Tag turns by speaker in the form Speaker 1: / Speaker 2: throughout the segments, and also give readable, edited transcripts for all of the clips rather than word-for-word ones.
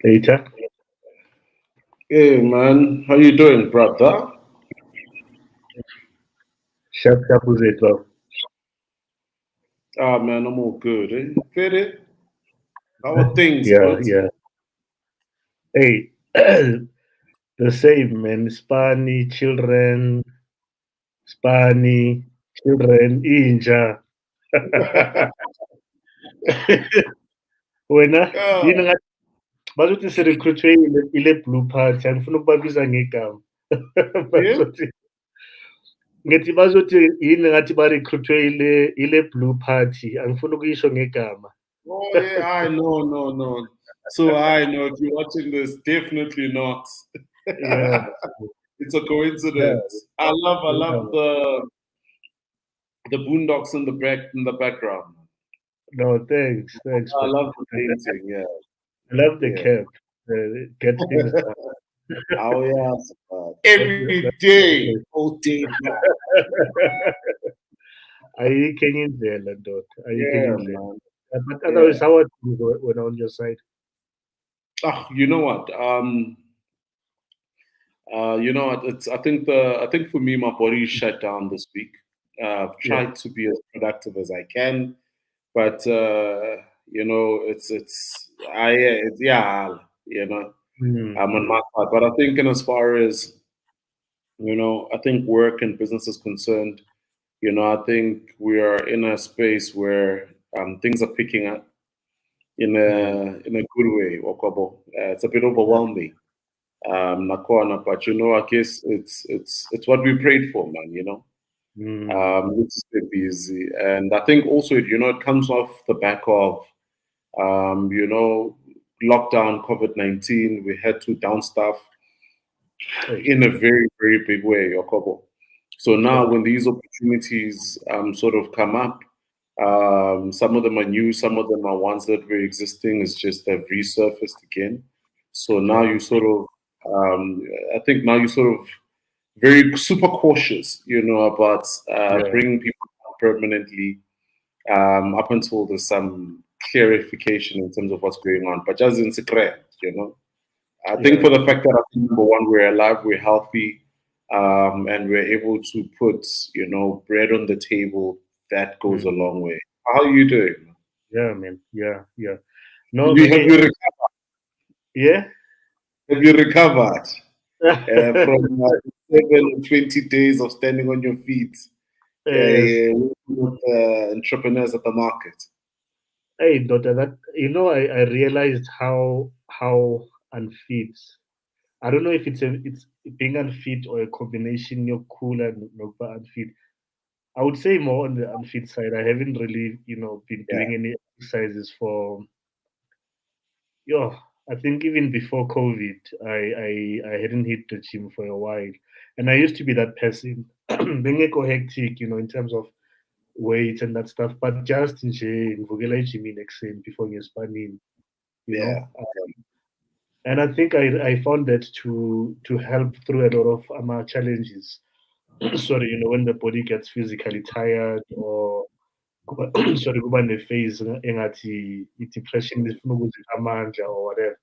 Speaker 1: Later.
Speaker 2: Hey man, how you doing, brother?
Speaker 1: Sharp, sharp, who's it, bro?
Speaker 2: Ah man, I'm all good. Fitted? How are things,
Speaker 1: Yeah,
Speaker 2: bud?
Speaker 1: yeah. Hey, the same, man. Spani, children, inja. Wena,
Speaker 2: Yeah,
Speaker 1: yini ngathi bazothi sirecruitwe ile blue party angifuna ukubabiza ngegama.
Speaker 2: yeah.
Speaker 1: Bazothi ngithi bazothi yini ngathi barecruitwe ile blue party angifuna ukuyisho ngegama.
Speaker 2: Oh yeah, I know, no, no. So I know if you're watching this, definitely not.
Speaker 1: Yeah,
Speaker 2: It's a
Speaker 1: yeah,
Speaker 2: coincidence. I love
Speaker 1: yeah.
Speaker 2: the boondocks in the background.
Speaker 1: No, thanks,
Speaker 2: I
Speaker 1: man.
Speaker 2: love the painting. Yeah,
Speaker 1: I love the
Speaker 2: yeah.
Speaker 1: cap. Get things done.
Speaker 2: Oh yes,
Speaker 1: That's
Speaker 2: every day,
Speaker 1: the
Speaker 2: all day long.
Speaker 1: ayikho enye indlela ndoda, ayikho enye
Speaker 2: Yeah,
Speaker 1: indlela.
Speaker 2: man.
Speaker 1: But
Speaker 2: Yeah.
Speaker 1: otherwise, how are things when on your side?
Speaker 2: Ah, you know what? It's I think for me my body is shut down this week. I've
Speaker 1: Yeah.
Speaker 2: tried to be as productive as I can, but it's yeah, I'm on
Speaker 1: Mm.
Speaker 2: my side. But I think in as far as I think work and business is concerned, I think we are in a space where things are picking up
Speaker 1: Mm.
Speaker 2: in a good way. Okwabo. It's a bit overwhelming. Nakona, but I guess it's what we prayed for, man.
Speaker 1: Mm.
Speaker 2: Let's stay busy, and I think also, it comes off the back of, um, you know, lockdown, COVID-19. We had to down staff
Speaker 1: Hey,
Speaker 2: in a very very big way, Okobo. So now,
Speaker 1: correct.
Speaker 2: when these opportunities sort of come up, some of them are new, some of them are ones that were existing. It's just they've resurfaced again. So now
Speaker 1: Yeah.
Speaker 2: you sort of, I think now you sort of very super cautious, about
Speaker 1: Yeah.
Speaker 2: bringing people permanently up until there's some clarification in terms of what's going on. But just in secret. I think
Speaker 1: Yeah.
Speaker 2: for the fact that I think number one, we're alive, we're healthy, and we're able to put, bread on the table, that goes a
Speaker 1: Mm.
Speaker 2: long way. How are you doing?
Speaker 1: Yeah, man. Yeah. Yeah.
Speaker 2: Have
Speaker 1: No,
Speaker 2: you
Speaker 1: man.
Speaker 2: have
Speaker 1: Hey,
Speaker 2: you, re-
Speaker 1: yeah.
Speaker 2: have you recovered from 20 days of standing on your feet,
Speaker 1: Yes.
Speaker 2: working with entrepreneurs at the market?
Speaker 1: Hey, daughter, that I realized how unfit. I don't know if it's being unfit or a combination of cool and no unfit. I would say more on the unfit side. I haven't really, been
Speaker 2: Yeah,
Speaker 1: doing any exercises for I think even before COVID, I hadn't hit the gym for a while. And I used to be that person. Being eco hectic, in terms of weight and that stuff. But just in ngivukela ejimini ekuseni before ngespanini, you know.
Speaker 2: yeah,
Speaker 1: And I think I found that to help through a lot of challenges. Sorry, when the body gets physically tired or sorry, kuba ne-phase engathi i-depression ifuna ukuzipha amandla or whatever.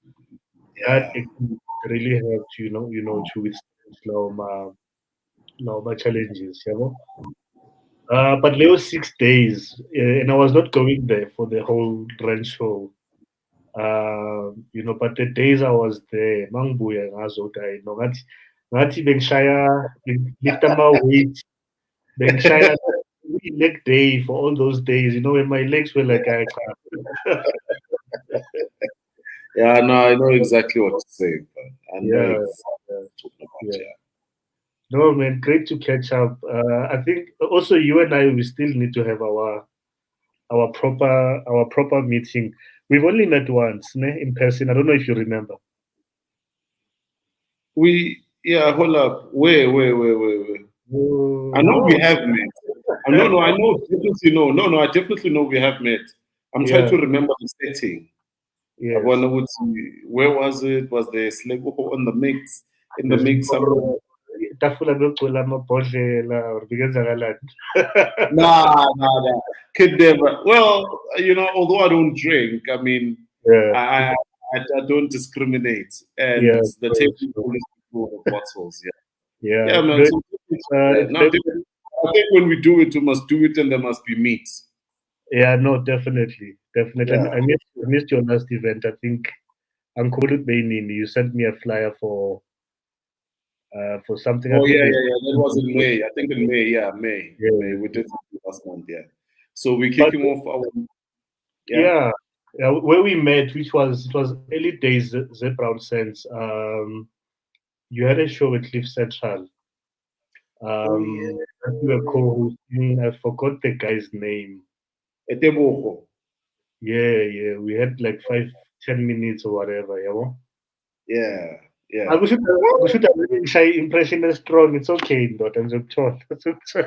Speaker 1: That
Speaker 2: yeah,
Speaker 1: actually really helped, to withstand lawo ma-challenges, yabo. But Leo 6 days, and I was not going there for the whole run show. But the days I was there, mangibuya ngazoda, ngathi lift my weight, bengishaya leg day for all those days, when my legs were like, cha.
Speaker 2: yeah. No, I know exactly what to say, but I know
Speaker 1: Yeah,
Speaker 2: exactly
Speaker 1: yeah,
Speaker 2: what you're talking about.
Speaker 1: yeah.
Speaker 2: Yeah.
Speaker 1: No, man, great to catch up. I think also you and I, we still need to have our proper meeting. We've only met once, ne, in person. I don't know if you remember.
Speaker 2: Yeah, hold up. Wait. I
Speaker 1: Oh,
Speaker 2: know we
Speaker 1: no.
Speaker 2: have met. No, I know, definitely no. No, I definitely know we have met. I'm trying
Speaker 1: Yeah,
Speaker 2: to remember the setting. I
Speaker 1: yes.
Speaker 2: wonder where was it? Was there Slego on the mix? In the
Speaker 1: There's
Speaker 2: mix somewhere?
Speaker 1: itafula begcwele amabhodlela or bekenzakalani.
Speaker 2: Nah. Could never. Well, although I don't drink, I mean,
Speaker 1: Yeah,
Speaker 2: I I don't discriminate, and
Speaker 1: Yeah,
Speaker 2: the
Speaker 1: so,
Speaker 2: table is always full of bottles. Yeah,
Speaker 1: yeah.
Speaker 2: yeah, man.
Speaker 1: No,
Speaker 2: So
Speaker 1: it's
Speaker 2: now,
Speaker 1: definitely,
Speaker 2: I think when we do it, we must do it, and there must be meat.
Speaker 1: yeah, no, definitely, definitely.
Speaker 2: Yeah.
Speaker 1: I missed your last event. I think Uncle Benin, you sent me a flyer for something. I
Speaker 2: Oh
Speaker 1: think
Speaker 2: yeah,
Speaker 1: there's
Speaker 2: yeah, yeah. That was in May. I think in May. Yeah, May.
Speaker 1: yeah,
Speaker 2: We did something last month. Yeah. So we're
Speaker 1: but
Speaker 2: kicking off our. Yeah.
Speaker 1: yeah, yeah, where we met, which was it was early days, the BrownSense. You had a show with Cliff Central.
Speaker 2: Oh yeah.
Speaker 1: That you were co-hosting. I forgot the guy's name.
Speaker 2: Etebogo.
Speaker 1: Yeah, yeah. We had like 5, 10 minutes or whatever. Yeah.
Speaker 2: Yeah,
Speaker 1: I
Speaker 2: yeah.
Speaker 1: kushuthi shy impression is strong. It's okay, ndoda ngizokuthola. Ngizokuthola.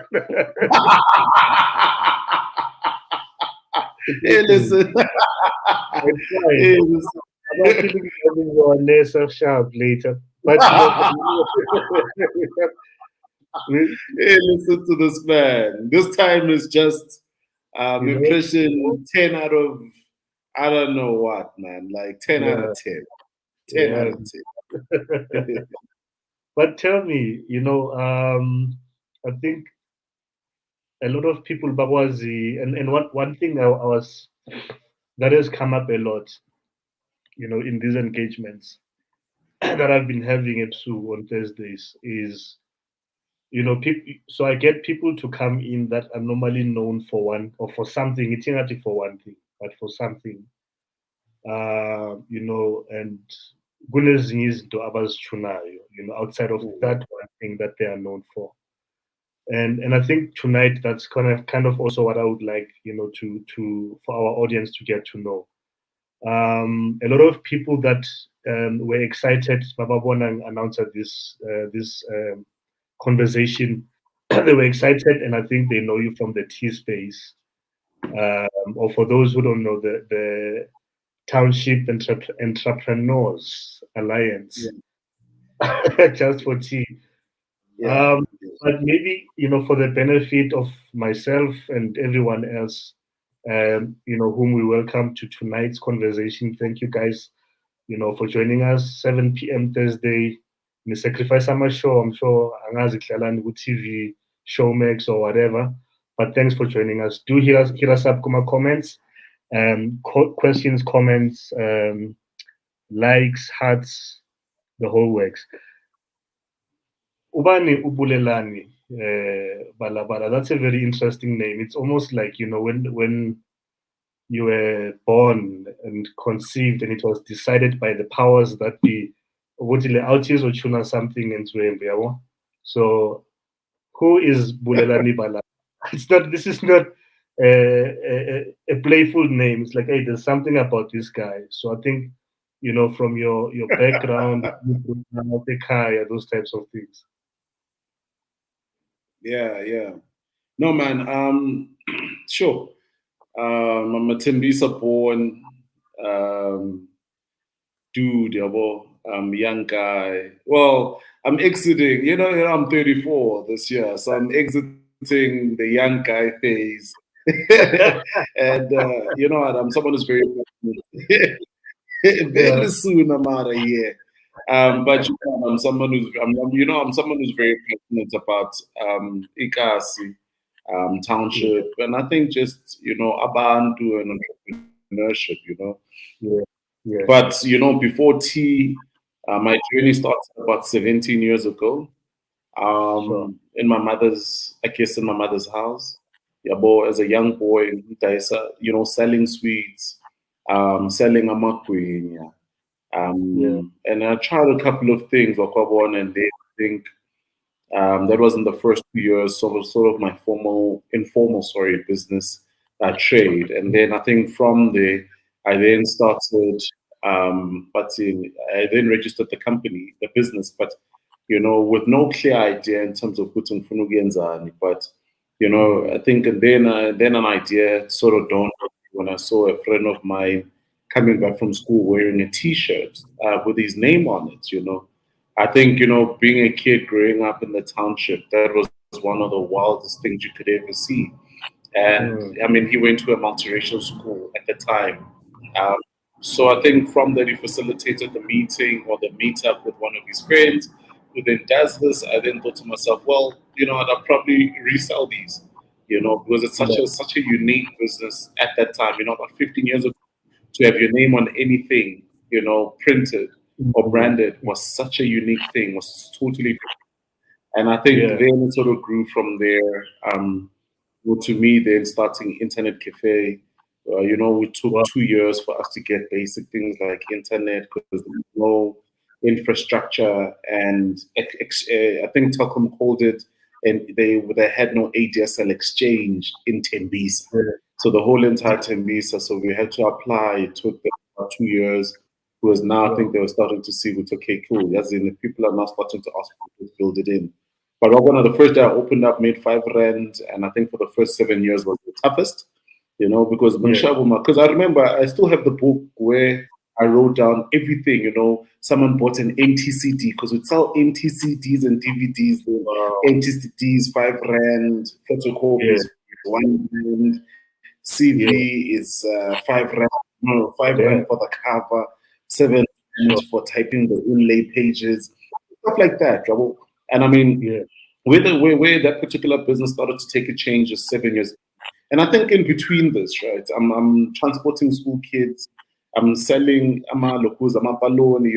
Speaker 1: It's
Speaker 2: Hey,
Speaker 1: okay.
Speaker 2: listen.
Speaker 1: It's fine.
Speaker 2: Hey, listen.
Speaker 1: I'm not feeling having your lesser sharp later. But you know, we,
Speaker 2: Hey, listen to this man. This time is just
Speaker 1: you know,
Speaker 2: impression 10 out of I don't know what, man. Like 10 out
Speaker 1: yeah,
Speaker 2: of 10. 10 out
Speaker 1: yeah.
Speaker 2: of 10.
Speaker 1: But tell me, I think a lot of people, Bagwazi, and one thing I was that has come up a lot, in these engagements that I've been having at SU on Thursdays is, people. So I get people to come in that are normally known for one or for something. It's not for one thing, but for something. And kunezinye izinto abazitshunayo, outside of that one thing that they are known for. And I think tonight that's kind of also what I would like, to for our audience to get to know. A lot of people that were excited, Bababona announced this conversation. They were excited, and I think they know you from the T space. Or for those who don't know, the Township Entrepreneurs Alliance,
Speaker 2: Yeah,
Speaker 1: just for T.
Speaker 2: yeah,
Speaker 1: Um, but maybe, for the benefit of myself and everyone else, whom we welcome to tonight's conversation. Thank you guys, for joining us. 7 p.m. Thursday. We sacrifice summer show. I'm sure Angazi Klalan TV, Showmax or whatever. But thanks for joining us. Do hit us up, kuma comments, questions, comments, likes, hearts, the whole works. Ubani Ubulelani Balabala. That's a very interesting name. It's almost like, when you were born and conceived and it was decided by the powers that be ukuthi le outies ochuna something enziwembu yabo. So who is Bulelani Balabala? This is not a playful name. It's like, hey, there's something about this guy. So I think, from your background, those types of things.
Speaker 2: yeah, yeah. No, man. Sure. I'm a Tembisa born dude, yabo. Young guy. Well, I'm exiting. I'm 34 this year, so I'm exiting the young guy phase. And you know what? I'm someone who's very passionate.
Speaker 1: Yeah,
Speaker 2: Very soon I'm out of here. But I'm someone I'm someone who's very passionate about Ikasi,
Speaker 1: yeah,
Speaker 2: Township, and I think just Abantu and entrepreneurship.
Speaker 1: yeah, yeah,
Speaker 2: But before T, my journey started about 17 years ago.
Speaker 1: sure.
Speaker 2: I guess in my mother's house. Yeah, boy, as a young boy, selling sweets, selling amakwi, yeah.
Speaker 1: Yeah,
Speaker 2: And I tried a couple of things, Wakabon, and they think that was in the first 2 years, sort of my informal, business trade. And then I think from there, I then started, I then registered the company, the business, but, with no clear idea in terms of putting Funugenzani. But, I think and then an idea sort of dawned on me when I saw a friend of mine coming back from school wearing a T-shirt with his name on it. I think, being a kid growing up in the township, that was one of the wildest things you could ever see. And
Speaker 1: mm,
Speaker 2: I mean, he went to a multiracial school at the time. Um, So I think from that he facilitated the meeting or the meetup with one of his friends who then does this. I then thought to myself, well, I'll probably resell these, because it's
Speaker 1: Yeah.
Speaker 2: such a unique business at that time, about 15 years ago, to have your name on anything, printed or
Speaker 1: Mm,
Speaker 2: branded was such a unique thing, was totally. And I think
Speaker 1: yeah.
Speaker 2: then it sort of grew from there. Well, to me, then starting internet cafe, we took
Speaker 1: Wow.
Speaker 2: 2 years for us to get basic things like internet because there was no infrastructure, and I think Telkom called it, and they had no ADSL exchange in Tembisa.
Speaker 1: Yeah.
Speaker 2: So the whole entire Tembisa, so we had to apply. It took them about 2 years. Because now I think
Speaker 1: Wow.
Speaker 2: they were starting to see, with okay, cool. As in, if people are now starting to ask people to build it in. But one of the first day I opened up made 5 rand, and I think for the first 7 years was the toughest, because
Speaker 1: Yeah.
Speaker 2: because I remember I still have the book where I wrote down everything. Someone bought an empty CD because we'd sell empty CDs and DVDs. Then
Speaker 1: Wow.
Speaker 2: empty CDs 5 rand,
Speaker 1: Yeah.
Speaker 2: photocopies 1 rand,
Speaker 1: Yeah.
Speaker 2: CV is 5 rand, no, 5 rand
Speaker 1: Yeah.
Speaker 2: for the cover, 7 rand
Speaker 1: Sure.
Speaker 2: for typing the inlay pages, stuff like that. Rabo. And I mean,
Speaker 1: Yeah.
Speaker 2: where that particular business started to take a change is 7 years. And I think in between this, right, I'm transporting school kids, I'm selling ama lokus, ama baloney,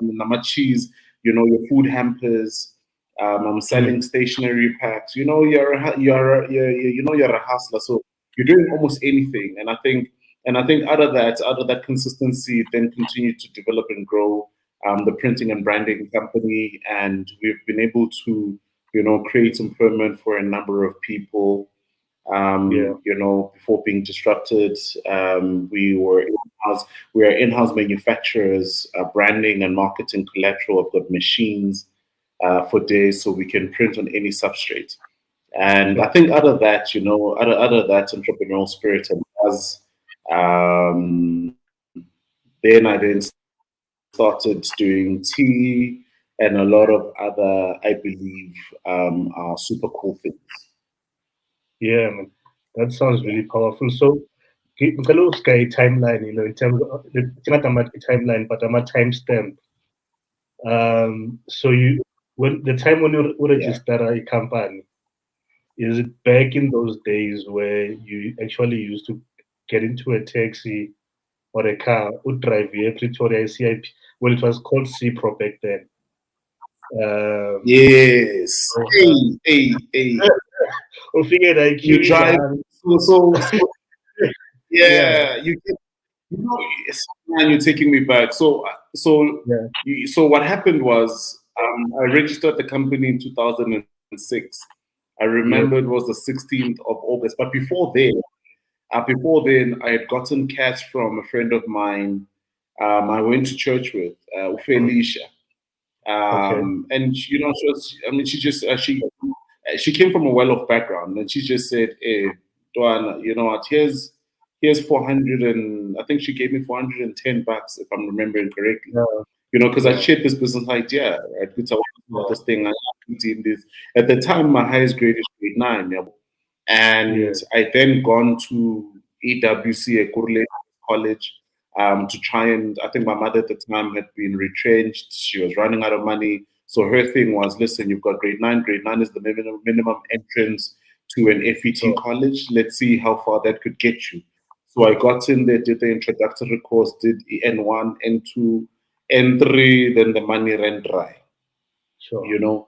Speaker 2: nama cheese, your food hampers. I'm
Speaker 1: Mm.
Speaker 2: selling stationery packs. You're a hustler, so you're doing almost anything. And I think out of that consistency, then continue to develop and grow the printing and branding company, and we've been able to create employment for a number of people.
Speaker 1: Yeah.
Speaker 2: Before being disrupted, we are in-house manufacturers, branding and marketing collateral. I've got machines for days, so we can print on any substrate. And I
Speaker 1: Sure.
Speaker 2: think out of that entrepreneurial spirit and buzz, then I then started doing tea and a lot of other, I believe, super cool things.
Speaker 1: Yeah, man. That sounds
Speaker 2: Yeah.
Speaker 1: really powerful. So, ngicela usikaye timeline, in terms of it's not a timeline, but a timestamp. So when the time when you
Speaker 2: Yeah.
Speaker 1: register a company, is it back in those days where you actually used to get into a taxi or a car, would drive here, Pretoria, CIP? Well, it was called CPRO back then. Um,
Speaker 2: Yes.
Speaker 1: so,
Speaker 2: Hey.
Speaker 1: we figured I
Speaker 2: You
Speaker 1: queuing
Speaker 2: drive.
Speaker 1: down.
Speaker 2: So
Speaker 1: Yeah,
Speaker 2: yeah, yes, man, you're taking me back.
Speaker 1: yeah,
Speaker 2: So what happened was, I registered the company in 2006. I
Speaker 1: yeah.
Speaker 2: remember it was the 16th of August. But before then, I had gotten cash from a friend of mine. I went to church with Felicia.
Speaker 1: Okay.
Speaker 2: And I mean, she came from a well-off background, and she just said, "Hey, Duana, you know what? Here's 400, and I think she gave me 410 bucks, if I'm remembering correctly.
Speaker 1: Yeah,
Speaker 2: Because I
Speaker 1: yeah,
Speaker 2: shared this business idea, right? Because I wanted to start
Speaker 1: yeah,
Speaker 2: this thing. I in this at the time, my highest grade is grade 9, yeah.
Speaker 1: yeah.
Speaker 2: And I then gone to EWC at Kurle College to try, and I think my mother at the time had been retrenched. She was running out of money. So her thing was, listen, you've got grade 9. Grade 9 is the minimum entrance to an FET
Speaker 1: Sure,
Speaker 2: college. Let's see how far that could get you. So I got in there, did the introductory course, did N1, N2, N3, then the money ran dry,
Speaker 1: sure.
Speaker 2: you know.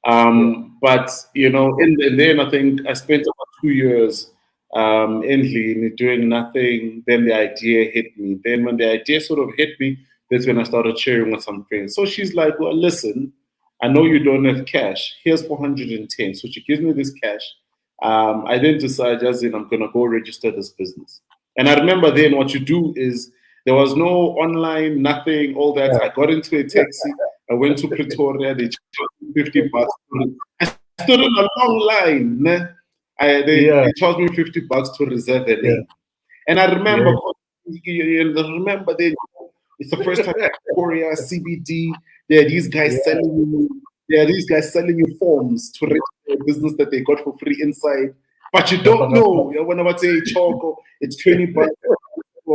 Speaker 1: Yeah,
Speaker 2: But and then I think I spent about 2 years in Lean doing nothing. Then the idea hit me. Then when the idea sort of hit me, that's when I started sharing with some friends. So she's like, "Well, listen, I know you don't have cash. Here's 410." So she gives me this cash. I then decide, as in, I'm gonna go register this business. And I remember then what you do is there was no online, nothing, all that. I got into a taxi. I went to Pretoria. They charged me 50 bucks. I stood in a long line. Ne?
Speaker 1: yeah,
Speaker 2: They charged me 50 bucks to reserve a
Speaker 1: yeah,
Speaker 2: lane. And I remember,
Speaker 1: yeah.
Speaker 2: then it's the first time Korea CBD. There are these
Speaker 1: Yeah,
Speaker 2: guys selling you. There are these guys selling you forms to register a business that they got for free inside. But you don't know.
Speaker 1: Napaka-
Speaker 2: Yeah, when I say choco, it's 20 bucks.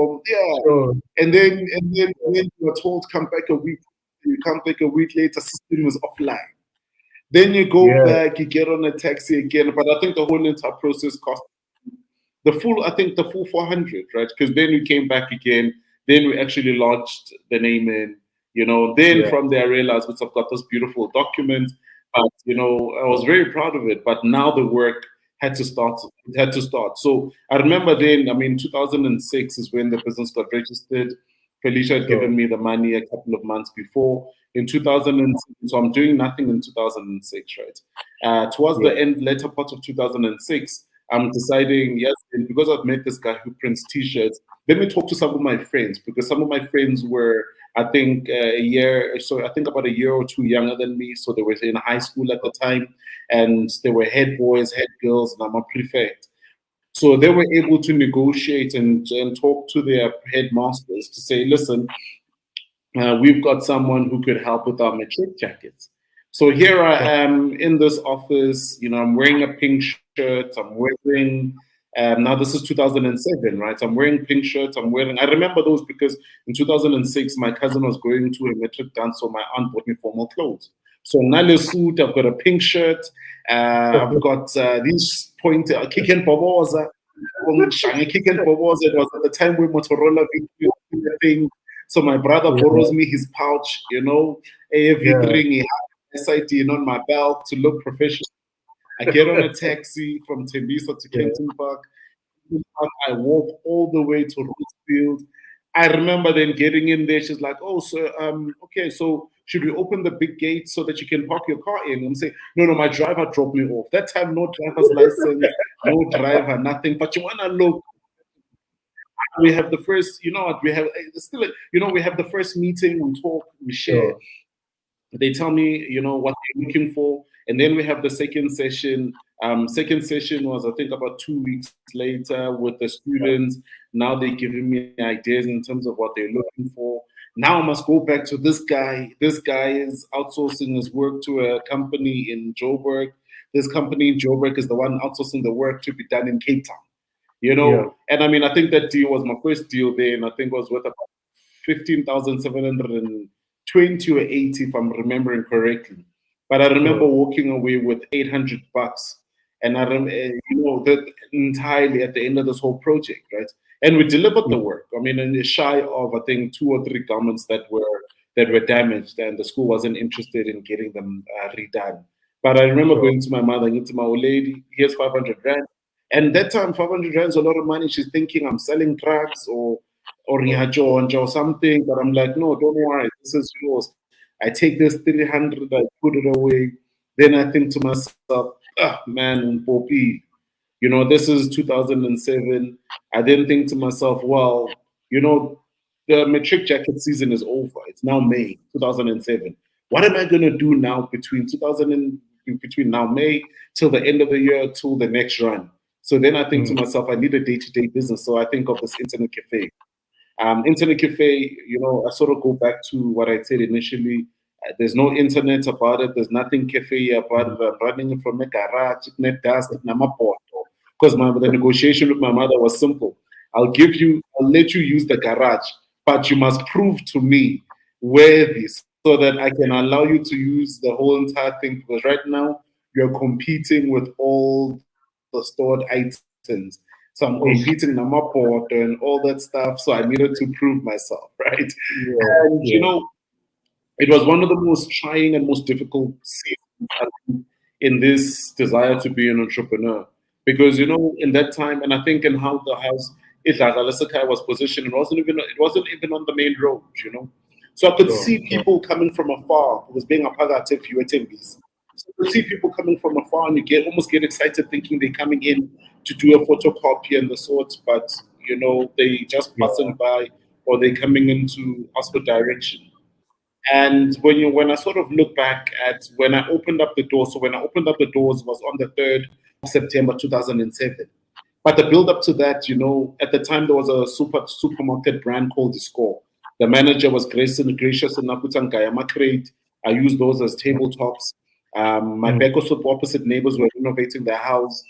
Speaker 2: from, yeah.
Speaker 1: Sure.
Speaker 2: And then you are told come back a week. You come back a week later, system is offline. Then you go
Speaker 1: Yeah.
Speaker 2: back, you get on a taxi again. But I think the whole entire process cost I think the full 400, right? Because then we came back again. Then we actually launched the name in, then
Speaker 1: Yeah.
Speaker 2: from there I realized, I've got this beautiful document. But, I was very proud of it. But now the work had to start. It had to start. So I remember then, 2006 is when the business got registered. Felicia had
Speaker 1: Sure.
Speaker 2: given me the money a couple of months before. In 2006, so I'm doing nothing in 2006, right? Towards
Speaker 1: Yeah.
Speaker 2: the later part of 2006, I'm deciding, yes, because I've met this guy who prints T-shirts, let me talk to some of my friends, because some of my friends were, I think, about a year or two younger than me. So they were in high school at the time, and they were head boys, head girls, and I'm a prefect. So they were able to negotiate and talk to their headmasters to say, listen, we've got someone who could help with our matric jackets. So here I
Speaker 1: Sure.
Speaker 2: am in this office. I'm wearing a pink shirt. I'm wearing, now this is 2007, right? I'm wearing pink shirts. I remember those because in 2006, my cousin was going to a matric dance, so my aunt bought me formal clothes. So Nale suit, I've got a pink shirt. I've got these point kick and boboza. Kick and boboza. It was at the time where Motorola video thing. So my brother
Speaker 1: Yeah.
Speaker 2: borrows me his pouch, AV
Speaker 1: Yeah.
Speaker 2: ring, he has SID on my belt to look professional. I get on a taxi from Tembisa to
Speaker 1: Yeah.
Speaker 2: Kenton Park. I walk all the way to Rosefield. I remember then getting in there. She's like, "Oh, so okay, so should we open the big gate so that you can park your car in?" I'm saying, "No, my driver dropped me off. That time, no driver's license, no driver, nothing. But you wanna look, we have the first, we have still, we have the first meeting, we talk, we share.
Speaker 1: Sure.
Speaker 2: They tell me, what they're looking for, and then we have the second session. Second session was, I think, about 2 weeks later with the students. Now they're giving me ideas in terms of what they're looking for. Now I must go back to this guy. This guy is outsourcing his work to a company in Joburg. This company in Joburg is the one outsourcing the work to be done in Cape Town.
Speaker 1: Yeah.
Speaker 2: And I think that deal was my first deal there, and I think it was worth about 15,720 or 80, if I'm remembering correctly. But I remember
Speaker 1: Sure.
Speaker 2: walking away with $800, and I remember, that entirely at the end of this whole project, right? And we delivered the
Speaker 1: Yeah.
Speaker 2: work. And shy of, I think, 2 or 3 garments that were damaged, and the school wasn't interested in getting them redone. But I remember
Speaker 1: Sure.
Speaker 2: going to my mother and to my old lady, here's 500 rand. And that time, 500 rand is a lot of money. She's thinking I'm selling drugs or Nyajonja or something. But I'm like, no, don't worry, this is yours. I take this 300, I put it away. Then I think to myself, man, Poppy, this is 2007. I then think to myself, well, the matric jacket season is over. It's now May 2007. What am I going to do now between now May till the end of the year till the next run? So then I think to
Speaker 1: Mm.
Speaker 2: myself, I need a day-to-day business. So I think of this internet cafe. Internet cafe, I sort of go back to what I said initially. There's no internet about it. There's nothing cafe about
Speaker 1: Mm.
Speaker 2: it. I'm running it from a garage, net dust, because the negotiation with my mother was simple. I'll let you use the garage, but you must prove to me worthy so that I can allow you to use the whole entire thing. Because right now you're competing with all the stored items. So I'm competing
Speaker 1: Ish.
Speaker 2: in my board and all that stuff. So I needed to prove myself, right?
Speaker 1: Yeah.
Speaker 2: And
Speaker 1: Yeah.
Speaker 2: it was one of the most trying and most difficult seasons I think, in this desire to be an entrepreneur. Because in that time, and I think in how the house Idlala was positioned, it wasn't even on the main road, So I could
Speaker 1: Sure.
Speaker 2: see people coming from afar. It was being a pagat if you were TVs. So you see people coming from afar, and you almost get excited thinking they're coming in to do a photocopy and the sorts, but they just
Speaker 1: Yeah.
Speaker 2: passing by, or they coming in to ask for direction. And when I sort of look back at when I opened up the door, so when I opened up the doors was on the 3rd of September 2007. But the build up to that, at the time there was a supermarket brand called The Score. The manager was gracious enough to Ngayama crate. I used those as tabletops. My
Speaker 1: Mm.
Speaker 2: back also opposite neighbors were renovating their house.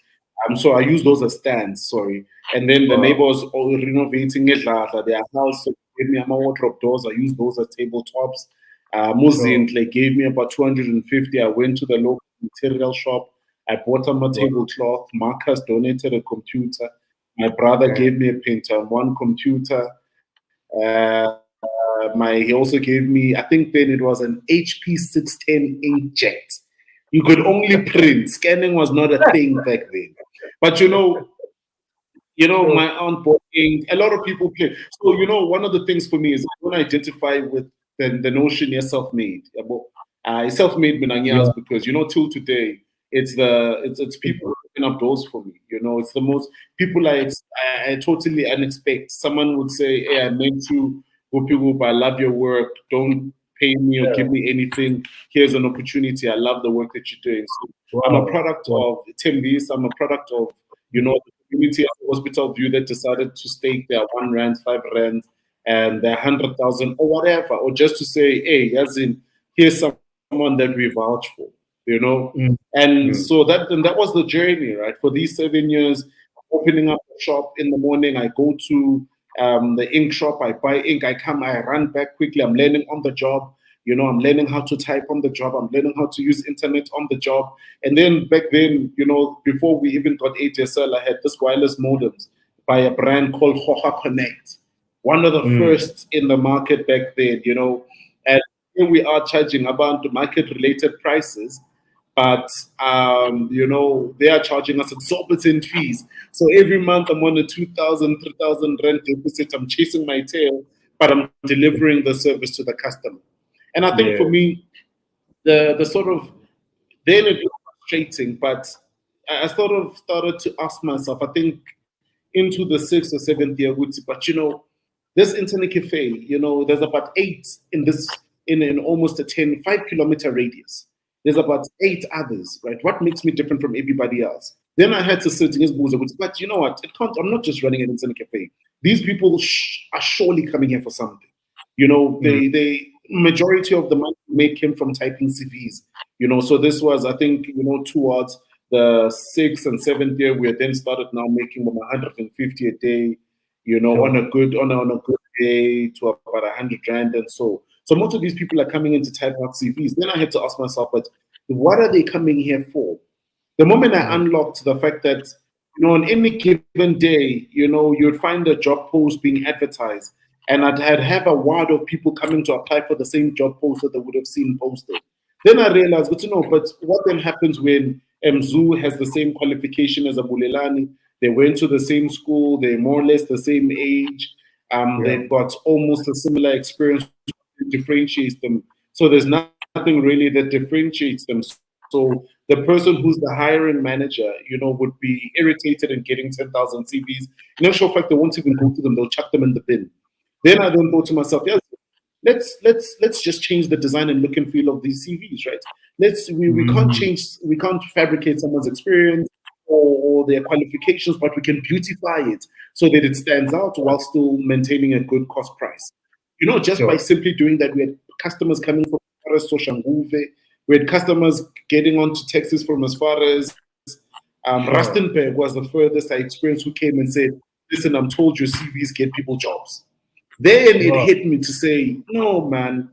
Speaker 2: So I use those as stands, sorry. And then the
Speaker 1: Wow.
Speaker 2: neighbor was all renovating it, their house, so they gave me my wardrobe doors. I use those as tabletops.
Speaker 1: Sure.
Speaker 2: Muzin, like, gave me about 250. I went to the local material shop. I bought them a
Speaker 1: Wow.
Speaker 2: tablecloth. Marcus donated a computer. My brother
Speaker 1: Okay.
Speaker 2: gave me a printer and one computer. He also gave me, I think then it was an HP 610 inkjet. You could only print. Scanning was not a thing back then. But my
Speaker 1: Sure.
Speaker 2: aunt bought ink. A lot of people play. So, one of the things for me is I don't identify with the notion you're self-made. Self-made
Speaker 1: Yeah.
Speaker 2: Minangias because, till today, it's people who open up doors for me. It's the most people I totally unexpect. Someone would say, "Hey, I met you, Whoopi Whoop, I love your work. Don't pay me or give
Speaker 1: Yeah.
Speaker 2: me anything. Here's an opportunity. I love the work that you're doing." So I'm a
Speaker 1: Wow.
Speaker 2: product
Speaker 1: Wow.
Speaker 2: of Timbis. I'm a product of, the community of the hospital view that decided to stake their 1 rand, 5 rand, and their 100,000 or whatever, or just to say, hey, as in, here's someone that we vouch for,
Speaker 1: Mm.
Speaker 2: And so
Speaker 1: Mm.
Speaker 2: that was the journey, right? For these 7 years, opening up a shop in the morning, I go to the ink shop, I buy ink, I come, I run back quickly, I'm learning on the job. I'm learning how to type on the job. I'm learning how to use internet on the job. And then back then, before we even got ADSL, I had this wireless modems by a brand called Hoha Connect, one of the
Speaker 1: Mm.
Speaker 2: first in the market back then. And here we are charging about the market-related prices, but they are charging us exorbitant fees. So every month I'm on a 2,000, 3,000 rent deficit. I'm chasing my tail, but I'm delivering the service to the customer. And I think for
Speaker 1: Yeah.
Speaker 2: me, the sort of then it was frustrating, but I sort of started to ask myself, I think into the 6th or 7th year, but this internet cafe, there's about eight in in almost a 5 kilometer radius. There's about eight others, right? What makes me different from everybody else? Then I had to sit in his booze, but you know what? It can't, I'm not just running an internet cafe. These people are surely coming here for something.
Speaker 1: Mm.
Speaker 2: They majority of the money made came from typing CVs. So this was, I think, towards the 6th and 7th year, we then started now making 150 a day, on
Speaker 1: Sure.
Speaker 2: a good day to about 100 rand and so. So most of these people are coming in to type out CVs. Then I had to ask myself, but what are they coming here for? The moment I
Speaker 1: Mm.
Speaker 2: unlocked the fact that, on any given day, you'd find a job post being advertised, and I'd have a wad of people coming to apply for the same job post that they would have seen posted. Then I realized, but what then happens when Mzu has the same qualification as a Bulelani? They went to the same school, they're more or less the same age,
Speaker 1: Yeah.
Speaker 2: they've got almost a similar experience that differentiates them. So there's nothing really that differentiates them. So the person who's the hiring manager, would be irritated in getting 10,000 CVs. In actual fact, they won't even go to them, they'll chuck them in the bin. Then I then thought to myself, yes, let's just change the design and look and feel of these CVs, right? We can't
Speaker 1: Mm.
Speaker 2: change, we can't fabricate someone's experience or their qualifications, but we can beautify it so that it stands out while still maintaining a good cost price. Just by
Speaker 1: Sure.
Speaker 2: simply doing that, we had customers coming from as far as Soshanguve, we had customers getting onto taxis from as far as
Speaker 1: Sure.
Speaker 2: Rustenburg was the furthest I experienced, who came and said, listen, I'm told your CVs get people jobs. Then it
Speaker 1: Wow.
Speaker 2: hit me to say, no, man,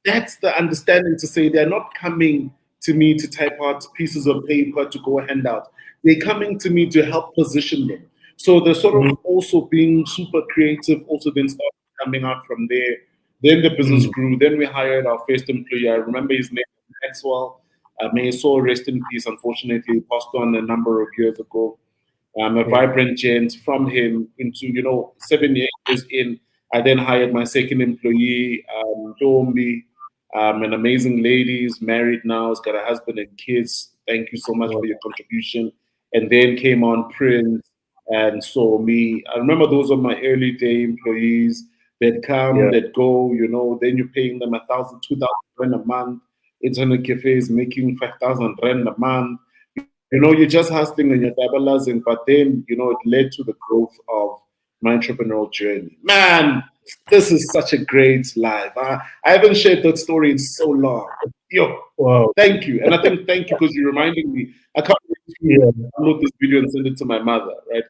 Speaker 2: that's the understanding to say they're not coming to me to type out pieces of paper to go hand out. They're coming to me to help position them. So the sort
Speaker 1: Mm.
Speaker 2: of also being super creative also then started coming out from there. Then the business
Speaker 1: Mm.
Speaker 2: grew. Then we hired our first employee. I remember his name was Maxwell. May his soul rest in peace. Unfortunately, he passed on a number of years ago. A
Speaker 1: Yeah.
Speaker 2: vibrant gent. From him into 7 years in, I then hired my second employee, Tombi, an amazing lady, who's married now, has got a husband and kids. Thank you so much
Speaker 1: Wow.
Speaker 2: for your contribution. And then came on Prince and so me. I remember those are my early day employees. They'd come,
Speaker 1: Yeah.
Speaker 2: they'd go, then you're paying them 1,000, 2,000 rand a month. Internet cafes making 5,000 rand a month. You're just hustling and you're dabbling, but then, it led to the growth of my entrepreneurial journey. Man, this is such a great life. I haven't shared that story in so long. Yo,
Speaker 1: Wow.
Speaker 2: thank you. And I think thank you because you're reminding me. I can't wait to download this video and send it to my mother, right?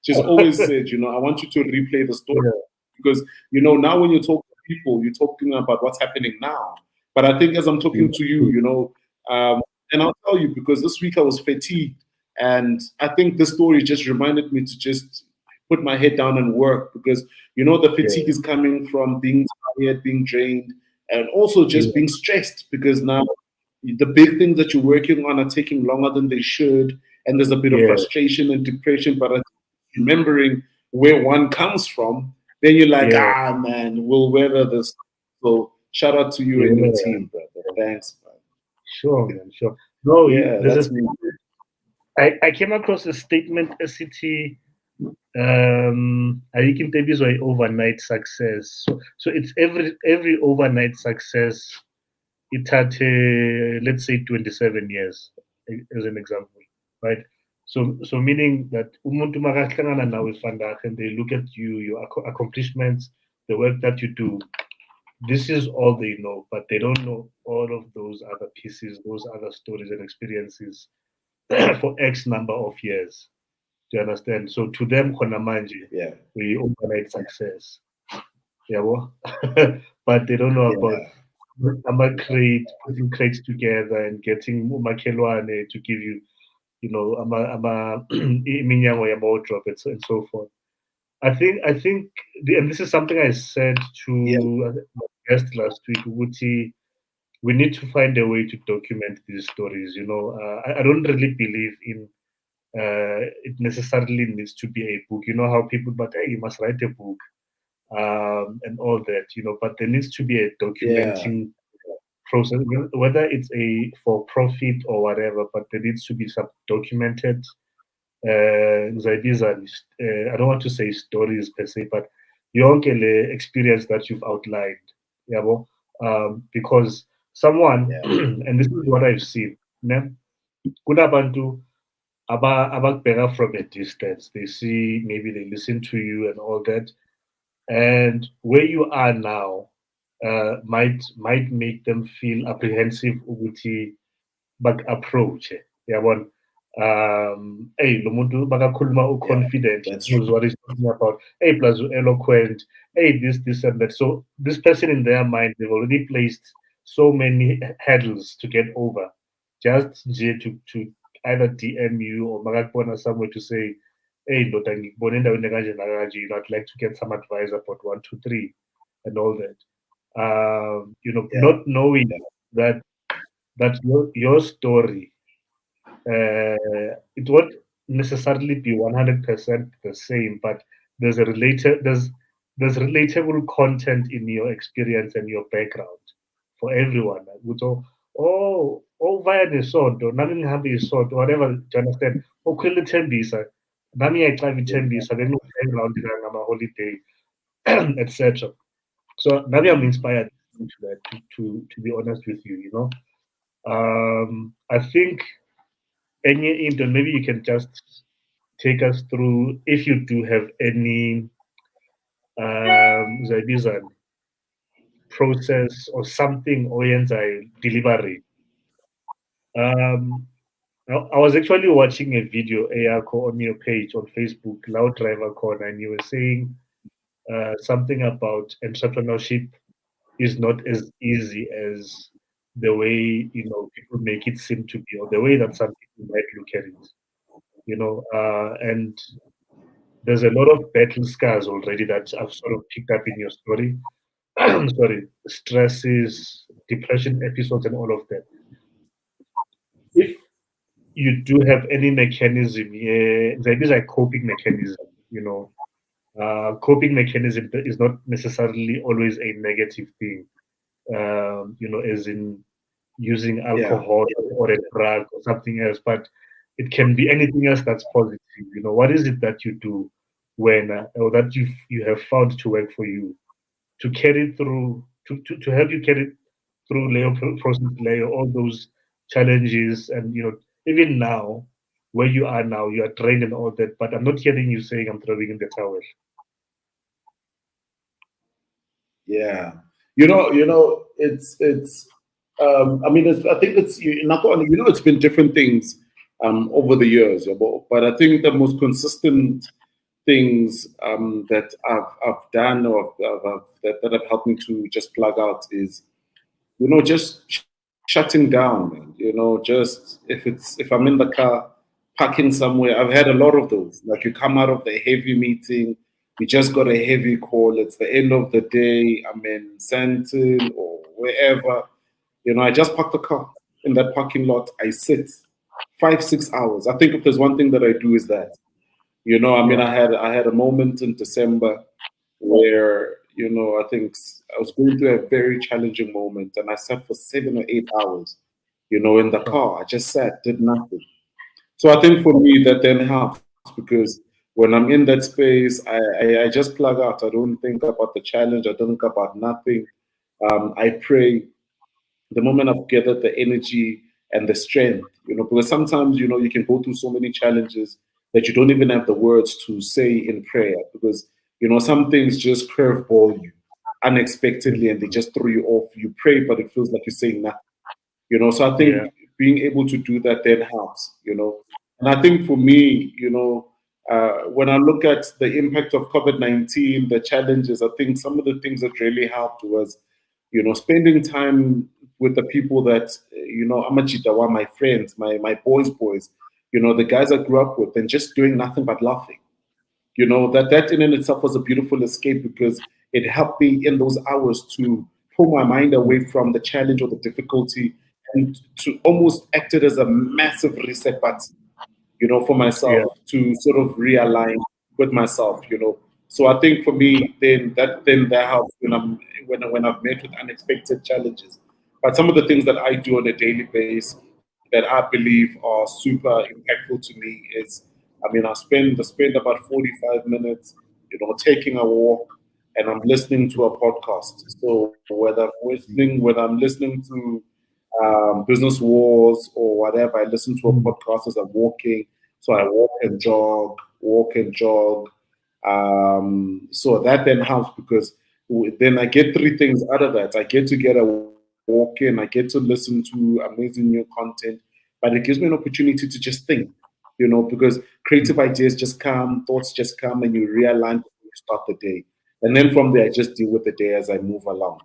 Speaker 2: She's always said, I want you to replay the story
Speaker 1: yeah,
Speaker 2: because, now when you talk to people, you're talking about what's happening now. But I think as I'm
Speaker 1: yeah,
Speaker 2: talking to you, and I'll tell you because this week I was fatigued. And I think this story just reminded me to just put my head down and work because, the fatigue
Speaker 1: yeah,
Speaker 2: is coming from being tired, being drained, and also just
Speaker 1: yeah,
Speaker 2: being stressed because now the big things that you're working on are taking longer than they should. And there's a bit of
Speaker 1: yeah,
Speaker 2: frustration and depression. But remembering where one comes from, then you're like,
Speaker 1: yeah,
Speaker 2: man, we'll weather this. So shout out to you and your
Speaker 1: yeah.
Speaker 2: team, brother. Thanks, man.
Speaker 1: Sure, man, sure. No,
Speaker 2: Yeah,
Speaker 1: there's a
Speaker 2: that's me.
Speaker 1: statement. I came across a statement, a city. I think in Tebi's way overnight success. So it's every overnight success. It had let's say 27 years as an example, right? So meaning that umuntu makahlangana nawe vandaag and they look at you, your accomplishments, the work that you do. This is all they know, but they don't know all of those other pieces, those other stories and experiences for X number of years. Do you understand? So to them, khona manje,
Speaker 2: Yeah,
Speaker 1: we overnight success. Yeah, well, but they don't know about
Speaker 2: yeah,
Speaker 1: putting crates together and getting umakhelwane to give you, iminyango yama-wardrobe and so forth. I think, and this is something I said
Speaker 2: yeah,
Speaker 1: to my guest last week, Uguti, we need to find a way to document these stories. I don't really believe in it necessarily needs to be a book. You know how people, but hey, you must write a book and all that. But there needs to be a
Speaker 2: yeah,
Speaker 1: documenting process, whether it's a for profit or whatever. But there needs to be some documented. Zayibiza, I don't want to say stories per se, but yonke le experience that you've outlined, yabo, because someone,
Speaker 2: yeah,
Speaker 1: and this is what I've seen, ne? Kunabantu abakubheka from a distance. They see, maybe they listen to you and all that, and where you are now might make them feel apprehensive ukuthi approach. Yabona. Hey, lo muntu bakakhuluma
Speaker 2: yeah.
Speaker 1: u-confident, he
Speaker 2: That's true.
Speaker 1: knows what he's talking about. Hey, plus eloquent. Hey, this and that. So this person in their mind, they've already placed so many hurdles to get over. Just to either DM you or makakubona somewhere to say, hey, ndoda ngikubone endaweni kanje nakanje, I'd like to get some advice about one, two, three, and all that.
Speaker 2: Yeah,
Speaker 1: Not knowing
Speaker 2: yeah,
Speaker 1: that your story, it won't necessarily be 100% the same, but there's relatable content in your experience and your background for everyone. So, via nesonto, nami ngihambe isonto, whatever, do you understand? Ukhwela ithembisa, nami ngiyayicaba
Speaker 2: yeah,
Speaker 1: ithembisa, bengino-background ngama-holiday, etc. So nami I'm inspired to that, to be honest with you, I think any intern, maybe you can just take us through if you do have any Zibizan process or something oyenza delivery. Um, I was actually watching a video Ayako on your page on Facebook, Loud Driver Corner, and you were saying something about entrepreneurship is not as easy as the way people make it seem to be, or the way that some people might look at it. And there's a lot of battle scars already that I've sort of picked up in your story. Sorry, stresses, depression episodes, and all of that. If you do have any mechanism, yeah, there is a coping mechanism. Coping mechanism is not necessarily always a negative thing. As in using
Speaker 2: yeah,
Speaker 1: alcohol or a drug or something else, but it can be anything else that's positive. What is it that you do when, or that you have found to work for you to carry through, to help you carry through layer process layer, all those challenges, and even now, where you are now, you are trained and all that, but I'm not hearing you saying I'm throwing in the towel.
Speaker 2: yeah. It's. I mean, I think it's not only. It's been different things. over the years. But I think the most consistent things that I've done or that have helped me to just plug out is, just shutting down, man. Just if I'm in the car parking somewhere, I've had a lot of those. Like you come out of the heavy meeting, you just got a heavy call. It's the end of the day. I'm in Santon or wherever. I just park the car in that parking lot. I sit 5, 6 hours. I think if there's one thing that I do is that.
Speaker 1: Yeah.
Speaker 2: I had a moment in December where I think I was going through a very challenging moment, and I sat for 7 or 8 hours, in the
Speaker 1: Oh,
Speaker 2: car. I just sat, did nothing. So I think for me that then helps because when I'm in that space, I just plug out. I don't think about the challenge. I don't think about nothing. I pray the moment I've gathered the energy and the strength, because sometimes, you can go through so many challenges that you don't even have the words to say in prayer because, some things just curveball you unexpectedly and they
Speaker 1: mm,
Speaker 2: just throw you off. You pray, but it feels like you're saying nothing. So I
Speaker 1: yeah.
Speaker 2: think being able to do that then helps. And I think for me, when I look at the impact of COVID-19, the challenges, I think some of the things that really helped was, spending time with the people that, Amachitawa, my friends, my boys, the guys I grew up with, and just doing nothing but laughing. That in and itself was a beautiful escape because it helped me in those hours to pull my mind
Speaker 1: Mm,
Speaker 2: away from the challenge or the difficulty and to almost act it as a massive reset button, for
Speaker 1: yeah.
Speaker 2: myself to sort of realign with myself. So I think for me, then that helps when I've met with unexpected challenges. But some of the things that I do on a daily basis that I believe are super impactful to me is, I spend about 45 minutes, taking a walk, and I'm listening to a podcast. So whether I'm listening to Business Wars or whatever. I listen to a
Speaker 1: Mm,
Speaker 2: podcast as I'm walking. So I walk and jog. So that then helps because then I get three things out of that. I get to get a walk in, I get to listen to amazing new content, but it gives me an opportunity to just think, because creative
Speaker 1: mm,
Speaker 2: ideas just come, thoughts just come, and you realign before you start the day. And then from there, I just deal with the day as I move along.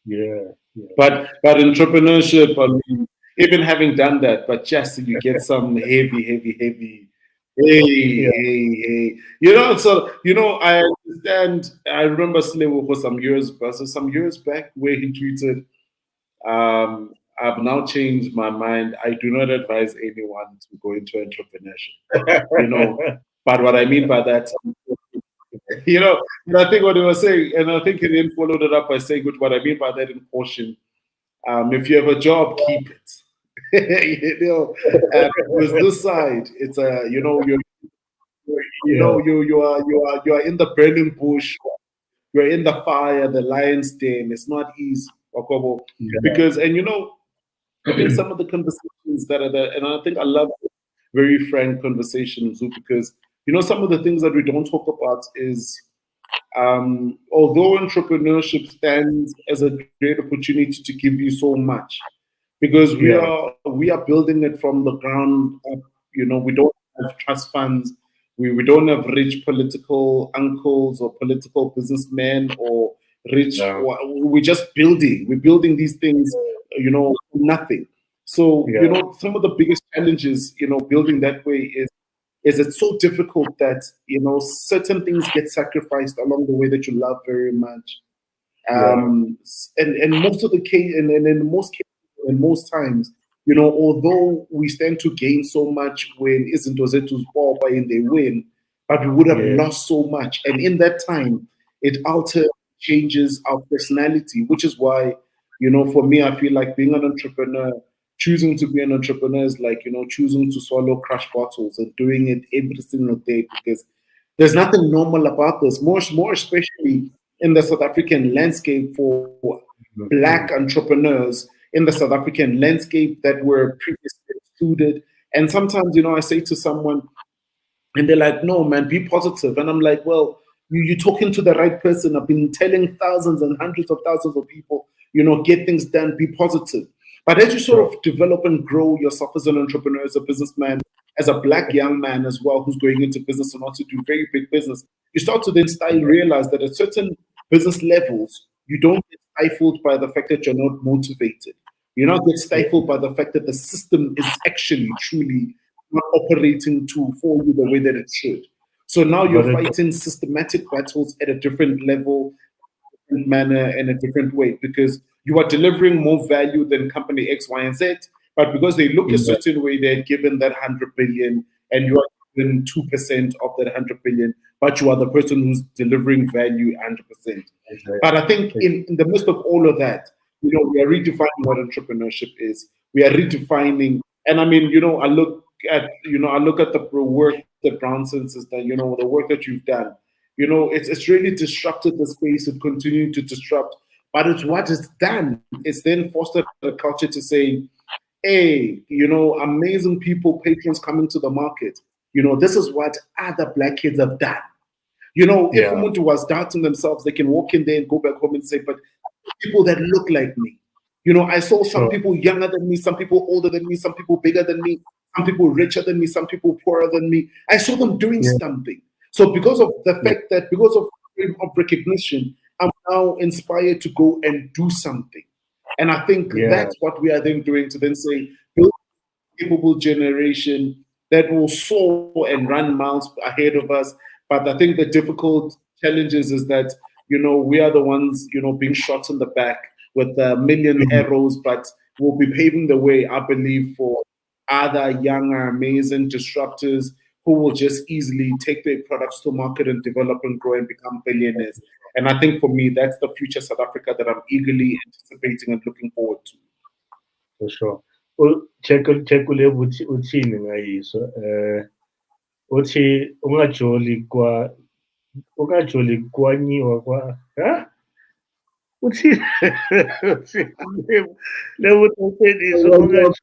Speaker 1: yeah. Yeah.
Speaker 2: But entrepreneurship, I mean, even having done that, but just you get some heavy, hey,
Speaker 1: Yeah.
Speaker 2: hey, hey. So I understand. I remember Slewo for some years back where he tweeted, "I've now changed my mind. I do not advise anyone to go into entrepreneurship." You know, but what I mean by that, and I think what he was saying, and I think he then followed it up by saying, "Good, what I mean by that in caution." If you have a job, keep it. Because this side, it's a
Speaker 1: Yeah.
Speaker 2: you are in the burning bush, you're in the fire, the lion's den. It's not easy, Wakobo.
Speaker 1: Yeah.
Speaker 2: Because I think some of the conversations that are there, and I think I love very frank conversations because some of the things that we don't talk about is although entrepreneurship stands as a great opportunity to give you so much, because we
Speaker 1: Yeah.
Speaker 2: are we are building it from the ground up. We don't have trust funds. We don't have rich political uncles or political businessmen or rich.
Speaker 1: Yeah.
Speaker 2: We're just building. We're building these things. Nothing. So
Speaker 1: Yeah.
Speaker 2: some of the biggest challenges building that way is it's so difficult that certain things get sacrificed along the way that you love very much.
Speaker 1: Yeah.
Speaker 2: And most of the case, and in most cases, and most times, although we stand to gain so much when isn't Ozetu's ball and they win, but we would have
Speaker 1: Yeah.
Speaker 2: lost so much. And in that time, it alters, changes our personality, which is why, for me, I feel like being an entrepreneur, choosing to be an entrepreneur is like, choosing to swallow crush bottles and doing it every single day because there's nothing normal about this. More especially in the South African landscape for black
Speaker 1: Mm,
Speaker 2: entrepreneurs in the South African landscape that were previously excluded. And sometimes, I say to someone, and they're like, no, man, be positive. And I'm like, well, you're talking to the right person. I've been telling thousands and hundreds of thousands of people, get things done, be positive. But as you sort
Speaker 1: Sure.
Speaker 2: of develop and grow yourself as an entrepreneur, as a businessman, as a black young man as well, who's going into business and wants to do very big business, you start to then style realize that at certain business levels, you don't get stifled by the fact that you're not motivated. You're not get
Speaker 1: Yeah.
Speaker 2: stifled by the fact that the system is actually truly not operating to for you the way that it should. So now
Speaker 1: But
Speaker 2: you're
Speaker 1: it,
Speaker 2: fighting systematic battles at a different level, manner, in a different way, because you are delivering more value than company X, Y, and Z. But because they look a
Speaker 1: yeah,
Speaker 2: certain way, they're given that 100 billion, and you are given 2% of that 100 billion, but you are the person who's delivering value 100%. But I think
Speaker 1: exactly.
Speaker 2: in the midst of all of that, we are redefining what entrepreneurship is. We are redefining, and I mean, I look at the work that BrownSense has done. The work that you've done. It's really disrupted the space. It continued to disrupt, but it's what it's done. It's then fostered a culture to say, hey, amazing people, patrons coming to the market. This is what other black kids have done. If
Speaker 1: Yeah,
Speaker 2: someone was doubting themselves, they can walk in there and go back home and say, but people that look like me. I saw some
Speaker 1: sure.
Speaker 2: people younger than me, some people older than me, some people bigger than me, some people richer than me, some people poorer than me. I saw them doing
Speaker 1: Yeah,
Speaker 2: something. So because of the
Speaker 1: yeah,
Speaker 2: fact that, because of recognition, I'm now inspired to go and do something. And I think
Speaker 1: yeah,
Speaker 2: that's what we are then doing, to then say, build a capable generation that will soar and run miles ahead of us. But I think the difficult challenges is that, we are the ones, being shot in the back with a million
Speaker 1: mm,
Speaker 2: arrows, but we'll be paving the way, I believe, for other younger, amazing disruptors who will just easily take their products to market and develop and grow and become billionaires. And I think for me, that's the future South Africa that I'm eagerly anticipating and looking forward to.
Speaker 1: for sure. Well, check ule uthini ngayiso. Uthi ungajoli kwanyiwa kwa, ha? Uthini? Uthi leyo utheniso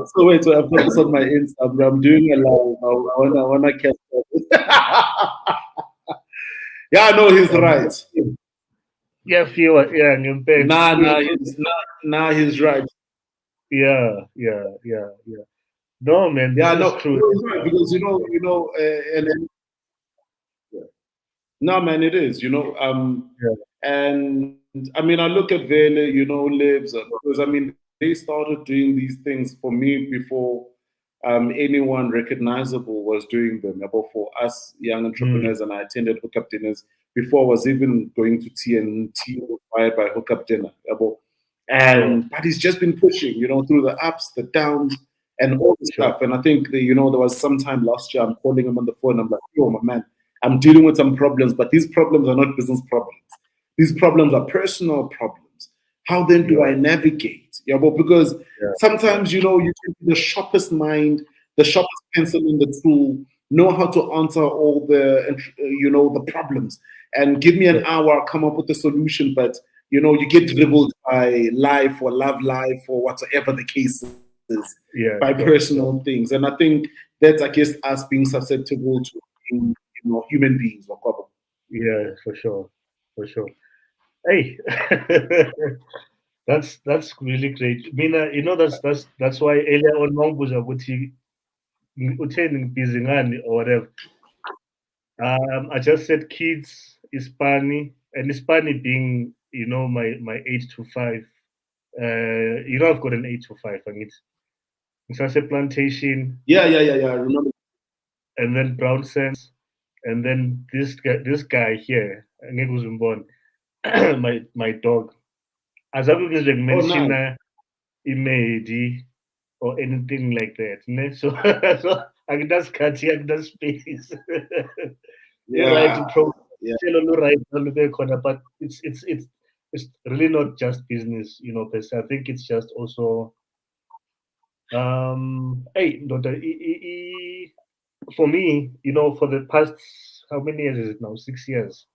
Speaker 2: So wait, so I've got this on my Insta. I'm doing a live. I wanna catch up. Yeah, I know he's right.
Speaker 1: kuyafiwa, yeah, ngempela.
Speaker 2: He's right.
Speaker 1: Yeah, yeah, yeah, yeah. No, man, this
Speaker 2: Yeah,
Speaker 1: is
Speaker 2: no,
Speaker 1: true.
Speaker 2: he's right, because and no, man, it is.
Speaker 1: Yeah.
Speaker 2: And I mean, I look at Vele, Libs, because I mean, they started doing these things for me before anyone recognizable was doing them. But for us young
Speaker 1: Mm,
Speaker 2: entrepreneurs, and I attended hookup dinners before I was even going to TNT, inspired by hookup dinner.
Speaker 1: sure,
Speaker 2: But he's just been pushing, through the ups, the downs, and all the
Speaker 1: sure.
Speaker 2: stuff. And I think there was some time last year I'm calling him on the phone. I'm like, yo, my man, I'm dealing with some problems, but these problems are not business problems. These problems are personal problems. How then do
Speaker 1: Yeah,
Speaker 2: I navigate? Yeah, but because
Speaker 1: yeah, yeah,
Speaker 2: sometimes you can be the sharpest mind, the sharpest pencil in the tool, know how to answer all the problems, and give me
Speaker 1: yeah,
Speaker 2: an hour, I'll come up with a solution. But you get dribbled by life or love life or whatever the case is, by
Speaker 1: yeah,
Speaker 2: personal
Speaker 1: sure, sure.
Speaker 2: things. And I think that's, I guess, us being susceptible to being, human beings.
Speaker 1: Yeah, for sure, for sure. Hey, that's really great. Mina, that's why earlier on mawubuza ukuthi utheni busy ngani or whatever. I just said kids, Hispani, and Hispani being my 8 to 5. I've got an 8 to 5. I mean, Msase Plantation,
Speaker 2: Yeah. I remember.
Speaker 1: and then BrownSense, and then this guy here, angeke uze umbone, my dog. Azabe ngizwe
Speaker 2: Oh, nice.
Speaker 1: mention imedi or anything like that. Ne? So so akunasikhathi space. Right,
Speaker 2: Yeah, yeah.
Speaker 1: right, but it's really not just business, per se. I think it's just also hey, for me, for the past, how many years is it now? 6 years.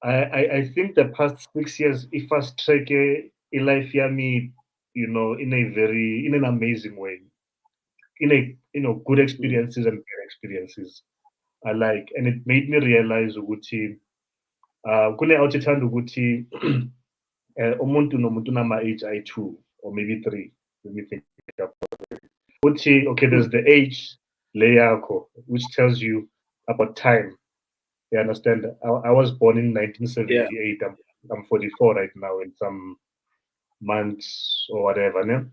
Speaker 1: I think the past 6 years, if I strike a life yami, in an amazing way, in a good
Speaker 2: Mm.
Speaker 1: experiences and bad experiences. I like, and it made me realize ukuthi kune awuthethanda ukuthi umuntu nomuntu nama-age ayi-2 or maybe 3. Let me think about it. Uthi, okay, there's the age layer which tells you about time. You understand? I was born in 1978. I'm 44 right now in some months or whatever. Ne?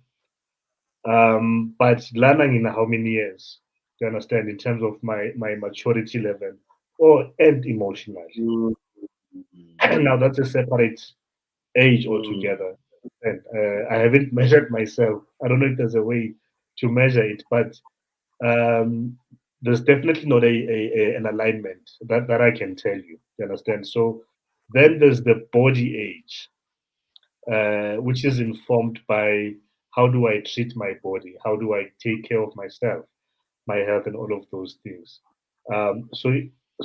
Speaker 1: But learning in how many years? Do you understand? In terms of my maturity level and emotional. Now that's a separate age altogether. And I haven't measured myself. I don't know if there's a way to measure it, but there's definitely not an alignment that I can tell you. You understand? So then there's the body age, which is informed by how do I treat my body, how do I take care of myself, my health, and all of those things. So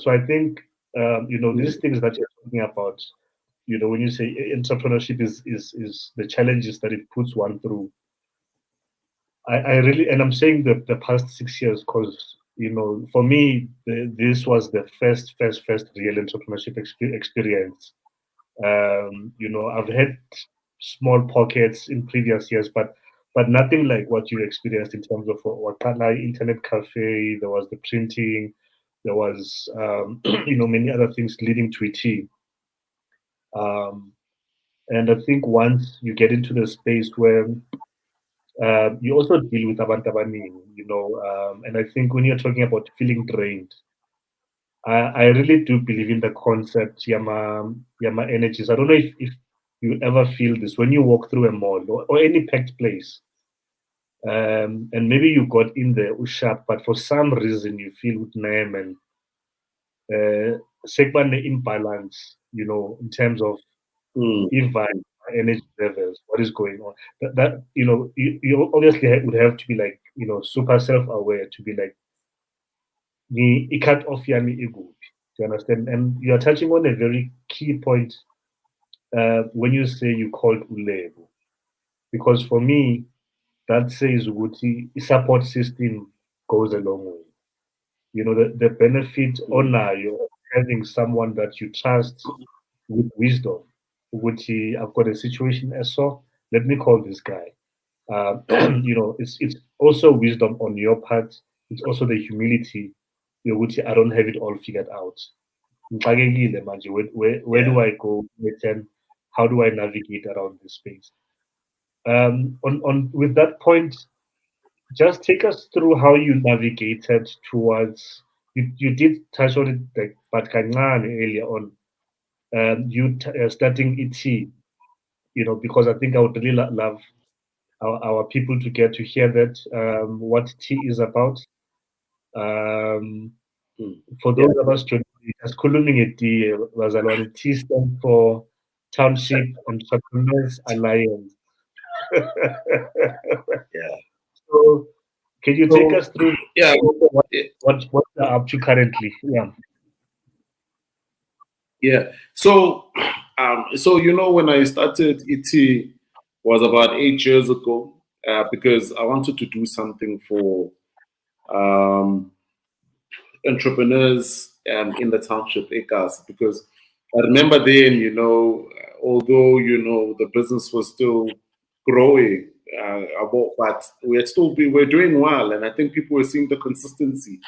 Speaker 1: I think these things that you're talking about. When you say entrepreneurship is the challenges that it puts one through. I really, and I'm saying the past 6 years because for me this was the first real entrepreneurship experience. I've had small pockets in previous years, but nothing like what you experienced in terms of Wakala Internet Cafe. There was the printing, there was many other things leading to it. And I think once you get into the space where you also deal with abantu abaningi, and I think when you're talking about feeling drained, I really do believe in the concept, yama energies. I don't know if you ever feel this when you walk through a mall or any packed place, and maybe you got in there sharp, but for some reason you feel with name and sekubane imbalance, in terms of vibe, energy levels, what is going on. That you obviously would have to be like super self-aware to be like the cut off yami ego. Do you understand? And you are touching on a very key point when you say you called Ulebo. Because for me, that says Uguti support system goes a long way. The benefit honor you having someone that you trust with wisdom. Uguti, I've got a situation as so. Let me call this guy. It's also wisdom on your part. It's also the humility. Uguti, I don't have it all figured out. Ngixakekile manje, where do I go and how do I navigate around this space? On with that point, just take us through how you navigated towards. You did touch on it, like, but kancane earlier on. You starting ET, because I think I would really love our people to get to hear that what T is about. For those of us joining, sikhuluma nge-T, bazalwane. T stands for Township Entrepreneurs Alliance. So, can you take us through what you're up to currently?
Speaker 2: So when I started ET was about 8 years ago because I wanted to do something for entrepreneurs in the township acres, because I remember then, although the business was still growing, but we're doing well, and I think people were seeing the consistency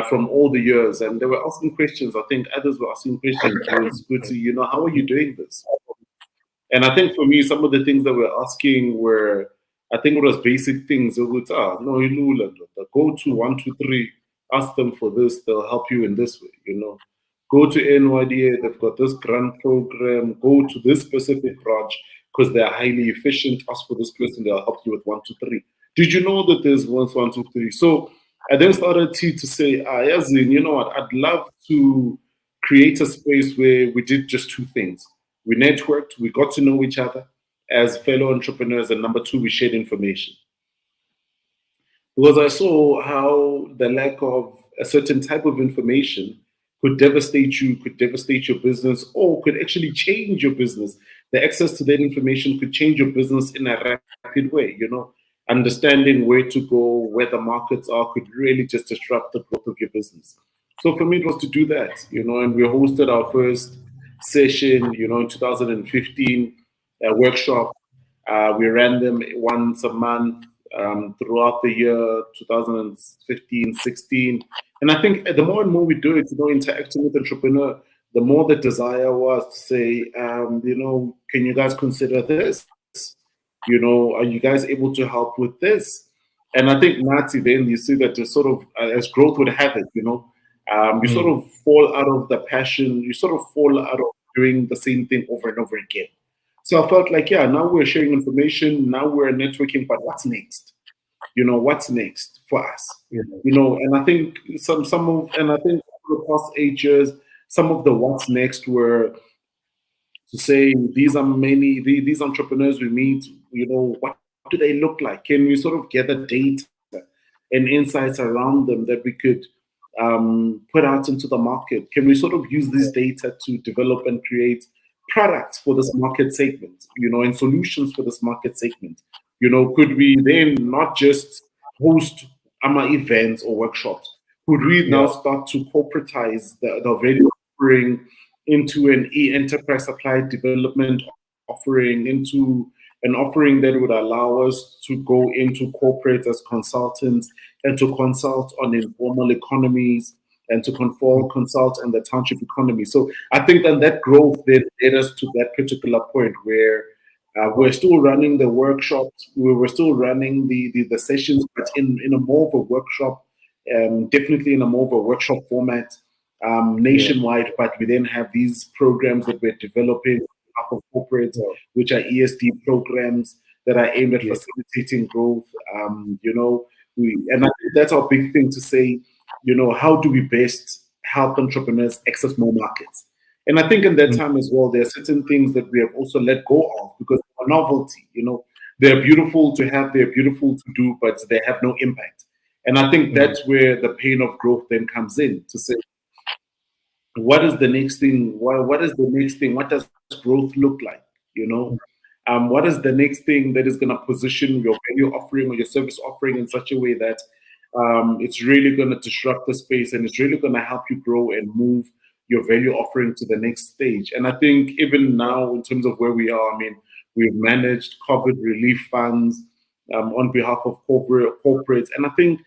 Speaker 2: from all the years, and they were asking questions. I think others were asking questions. Was good to how are you doing this? And I think for me, some of the things that we're asking were, I think it was basic things. No, go to 1, 2, 3, ask them for this, they'll help you in this way, Go to NYDA, they've got this grant program, go to this specific branch because they're highly efficient, ask for this person, they'll help you with 1, 2, 3. Did you know that there's 1, 2, 3? So I then started to say, Yazin, you know what, I'd love to create a space where we did just two things. We networked, we got to know each other as fellow entrepreneurs, and number two, we shared information. Because I saw how the lack of a certain type of information could devastate you, could devastate your business, or could actually change your business. The access to that information could change your business in a rapid way, Understanding where to go, where the markets are, could really just disrupt the growth of your business. So for me, it was to do that, and we hosted our first session, in 2015, a workshop. We ran them once a month throughout the year 2015, 16. And I think the more and more we do it, interacting with entrepreneur, the more the desire was to say, can you guys consider this? Are you guys able to help with this? And I think Nazi, then you see that the sort of, as growth would have it, you sort
Speaker 1: Mm.
Speaker 2: of fall out of the passion, you sort of fall out of doing the same thing over and over again. So I felt like, yeah, now we're sharing information, now we're networking, but what's next? What's next for us?
Speaker 1: Yeah.
Speaker 2: And I think and I think over the past 8 years, some of the what's next were to say these entrepreneurs we meet, what do they look like? Can we sort of gather data and insights around them that we could put out into the market? Can we sort of use this data to develop and create products for this market segment, and solutions for this market segment? Could we then not just host AMA events or workshops? Could we now
Speaker 1: Yeah.
Speaker 2: start to corporatize the value offering into an enterprise applied development offering, into an offering that would allow us to go into corporate as consultants and to consult on informal economies and to consult on the township economy. So I think that growth then led us to that particular point where we're still running the workshops, we were still running the sessions, but in a more of a workshop, definitely in a more of a workshop format,
Speaker 1: Yeah.
Speaker 2: nationwide. But we then have these programs that we're developing on behalf of corporates,
Speaker 1: Yeah.
Speaker 2: which are ESD programs that are aimed at
Speaker 1: Yeah.
Speaker 2: facilitating growth. And I think that's our big thing to say, how do we best help entrepreneurs access more markets? And I think in that
Speaker 1: Mm.
Speaker 2: time as well, there are certain things that we have also let go of because of novelty. They're beautiful to have, they're beautiful to do, but they have no impact. And I think
Speaker 1: Mm.
Speaker 2: that's where the pain of growth then comes in to say, what is the next thing? What is the next thing? What does growth look like? You know, what is the next thing that is going to position your value offering or your service offering in such a way that it's really going to disrupt the space and it's really going to help you grow and move your value offering to the next stage. And I think even now, in terms of where we are, I mean, we've managed COVID relief funds on behalf of corporates. And I think,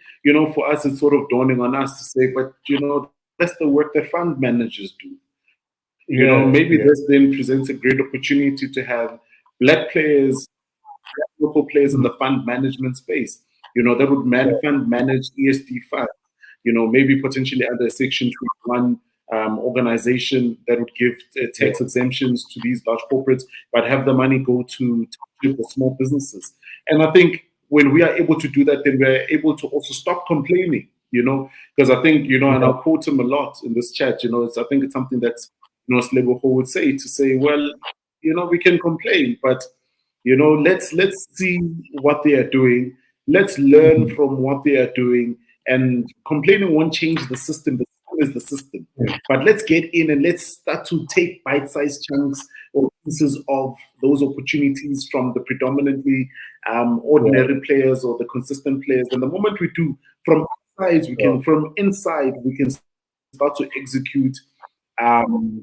Speaker 2: for us, it's sort of dawning on us to say, but, that's the work that fund managers do. Maybe
Speaker 1: Yeah.
Speaker 2: this
Speaker 1: Yeah.
Speaker 2: then presents a great opportunity to have black players, local players in the
Speaker 1: Mm.
Speaker 2: fund management space, that would
Speaker 1: Yeah.
Speaker 2: fund manage ESD funds, maybe potentially under a Section 21 organization that would give
Speaker 1: Yeah.
Speaker 2: tax exemptions to these large corporates, but have the money go to the small businesses. And I think when we are able to do that, then we're able to also stop complaining, because I think, and
Speaker 1: Yeah.
Speaker 2: I'll quote him a lot in this chat, I think it's something that, Slebo would say to say, well, we can complain, but let's see what they are doing. Let's learn
Speaker 1: Mm.
Speaker 2: from what they are doing. And complaining won't change the system. The system is the system.
Speaker 1: Yeah.
Speaker 2: But let's get in and let's start to take bite-sized chunks or pieces of those opportunities from the predominantly
Speaker 1: Yeah.
Speaker 2: ordinary players or the consistent players. And the moment we do,
Speaker 1: Yeah.
Speaker 2: from inside we can start to execute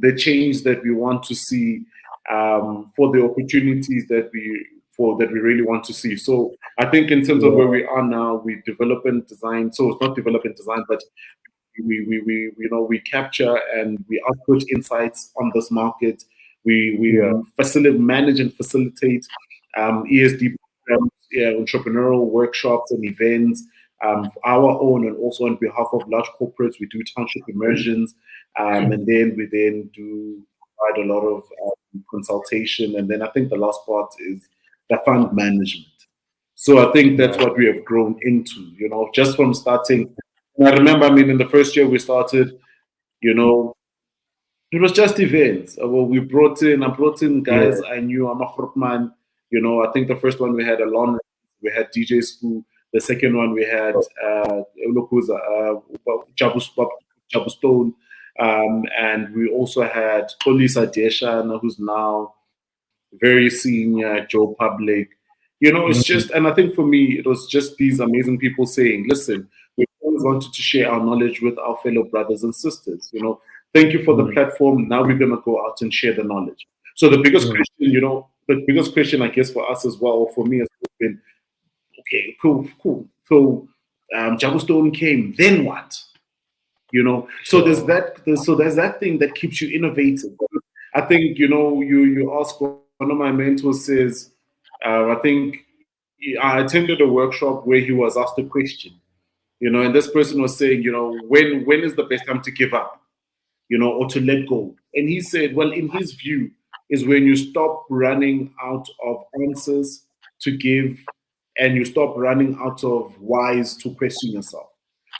Speaker 2: the change that we want to see, for the opportunities that we really want to see. So I think in terms of where
Speaker 1: Yeah.
Speaker 2: we are now, we develop and design. So it's not develop and design, but we capture and we output insights on this market.
Speaker 1: Yeah.
Speaker 2: We manage and facilitate ESD programs, yeah, entrepreneurial workshops and events, our own and also on behalf of large corporates. We do township immersions, and then we then do quite a lot of consultation. And then I think the last part is the fund management. So I think that's
Speaker 1: Yeah.
Speaker 2: what we have grown into, just from starting. And I remember, I mean, in the first year we started, it was just events. Well, I brought in guys
Speaker 1: Yeah.
Speaker 2: I knew. I'm a Grootman. I think the first one we had a lawn, we had DJ School. The second one we had Lokuza, Jabu Stone. And we also had Kolisa Deshan, who's now very senior, Joe Public. It's just,
Speaker 1: Mm.
Speaker 2: and I think for me, it was just these amazing people saying, listen, we're always wanted to share our knowledge with our fellow brothers and sisters. Thank you for the
Speaker 1: mm,
Speaker 2: platform. Now we're going to go out and share the knowledge. So the biggest
Speaker 1: mm.
Speaker 2: question, the biggest question, I guess, for us as well, or for me, has been, okay, cool. So Jabu Stone came, then what? So there's
Speaker 1: Sure.
Speaker 2: there's that thing that keeps you innovative. I think you ask, one of my mentors says, I think I attended a workshop where he was asked a question, and this person was saying, when is the best time to give up, or to let go? And he said, well, in his view, is when you stop running out of answers to give, and you stop running out of whys to question yourself.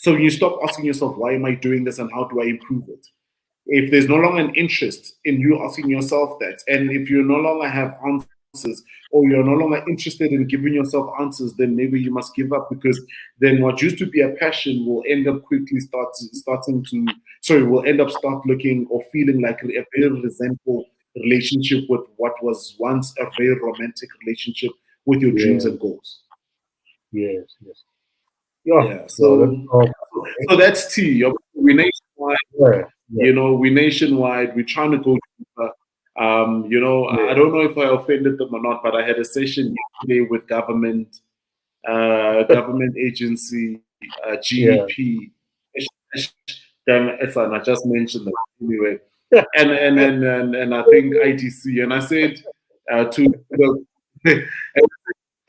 Speaker 2: So you stop asking yourself, why am I doing this and how do I improve it? If there's no longer an interest in you asking yourself that, and if you no longer have answers, or you're no longer interested in giving yourself answers, then maybe you must give up, because then what used to be a passion will end up quickly will end up start looking or feeling like a very resentful relationship with what was once a very romantic relationship with your dreams
Speaker 1: Yeah.
Speaker 2: and goals.
Speaker 1: Yes. Yes. Yeah.
Speaker 2: Yeah.
Speaker 1: No, that's
Speaker 2: So
Speaker 1: all.
Speaker 2: so that's T. We nationwide.
Speaker 1: Yeah. Yeah.
Speaker 2: We nationwide. We're trying to go deeper. I
Speaker 1: Yeah.
Speaker 2: don't know if I offended them or not, but I had a session yesterday with government agency,
Speaker 1: Yeah.
Speaker 2: GEP. Damn, Esan, I just mentioned them anyway, and I think ITC, and I said to the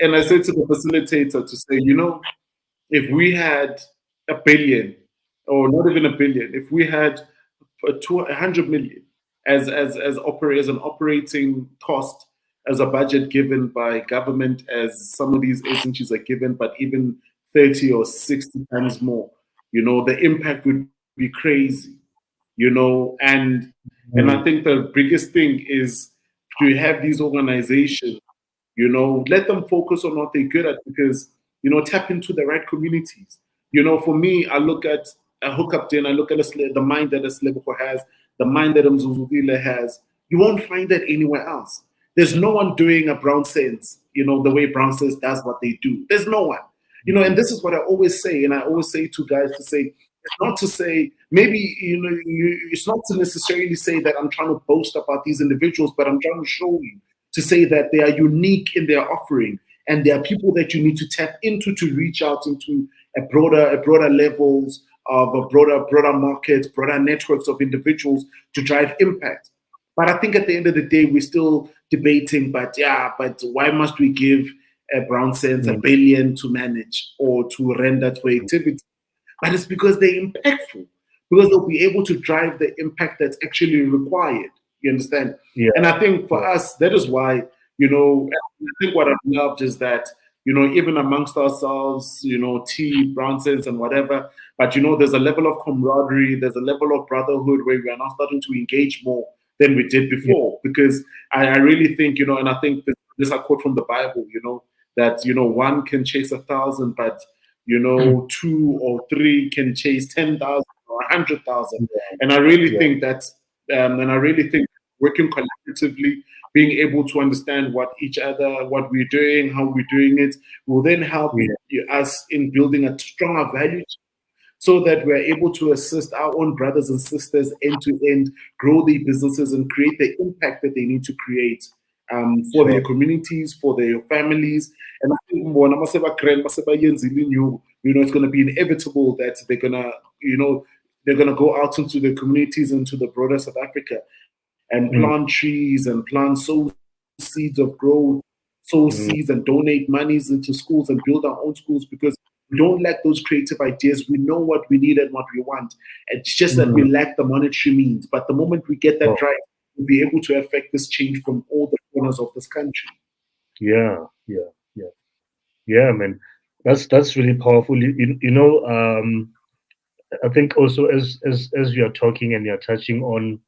Speaker 2: and I said to the facilitator to say, if we had a billion, or not even a billion, if we had 100 million as an operating cost, as a budget given by government, as some of these agencies are given, but even 30 or 60 times more, the impact would be crazy, and I
Speaker 1: Mm,
Speaker 2: think the biggest thing is to have these organizations, let them focus on what they're good at, because, tap into the right communities. For me, I look at a hookup din, I look at the mind that a Sleboko has, the mind that a Mzuzukile has. You won't find that anywhere else. There's no one doing a BrownSense, the way BrownSense does what they do. There's no one. And this is what I always say, and I always say to guys to say, it's not to say, maybe, it's not to necessarily say that I'm trying to boast about these individuals, but I'm trying to show you, to say that they are unique in their offering, and they are people that you need to tap into to reach out into a broader levels of a broader market, broader networks of individuals to drive impact. But I think at the end of the day, we're still debating, but why must we give a BrownSense a
Speaker 1: mm,
Speaker 2: billion to manage or to render for activity? But it's because they're impactful, because they'll be able to drive the impact that's actually required. You understand?
Speaker 1: yeah.
Speaker 2: And I think for
Speaker 1: Yeah.
Speaker 2: us, that is why, I think what I've loved is that, even amongst ourselves, T, BrownSense, and whatever, but, there's a level of camaraderie, there's a level of brotherhood where we are now starting to engage more than we did
Speaker 1: Yeah.
Speaker 2: before. Because I really think, and I think this I quote from the Bible, that, one can chase 1,000, but two or three can chase 10,000 or 100,000. And I really
Speaker 1: Yeah.
Speaker 2: think that, and I really think working collaboratively, being able to understand what we're doing, how we're doing it, will then help
Speaker 1: Yeah.
Speaker 2: us in building a stronger value, so that we're able to assist our own brothers and sisters end to end, grow their businesses, and create the impact that they need to create, for their
Speaker 1: Sure.
Speaker 2: communities, for their families. And I think it's going to be inevitable that they're going to go out into the communities, into the broader South Africa, and plant
Speaker 1: Mm,
Speaker 2: trees and sow seeds of growth, sow seeds
Speaker 1: mm,
Speaker 2: and donate monies into schools and build our own schools, because we don't lack those creative ideas. We know what we need and what we want. It's just that we
Speaker 1: mm.
Speaker 2: lack the monetary means. But the moment we get that
Speaker 1: Oh,
Speaker 2: right, we'll be able to affect this change from all the corners of this country.
Speaker 1: yeah. Yeah. Yeah. Yeah, man. That's really powerful. I think also as you are talking and you're touching on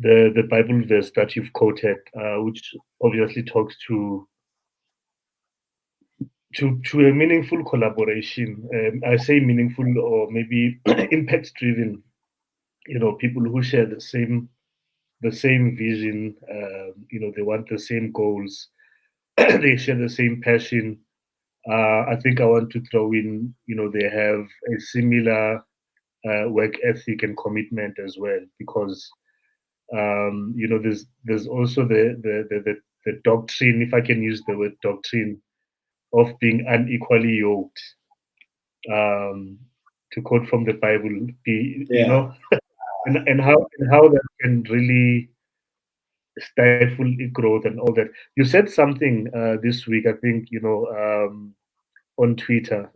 Speaker 1: the Bible verse that you've quoted, which obviously talks to a meaningful collaboration. I say meaningful, or maybe impact driven. People who share the same vision. They want the same goals. They share the same passion. I think I want to throw in, they have a similar work ethic and commitment as well, because there's also the doctrine, if I can use the word doctrine, of being unequally yoked. Um, to quote from the Bible,
Speaker 2: Yeah,
Speaker 1: and how that can really stifle growth and all that. You said something this week, I think, on Twitter.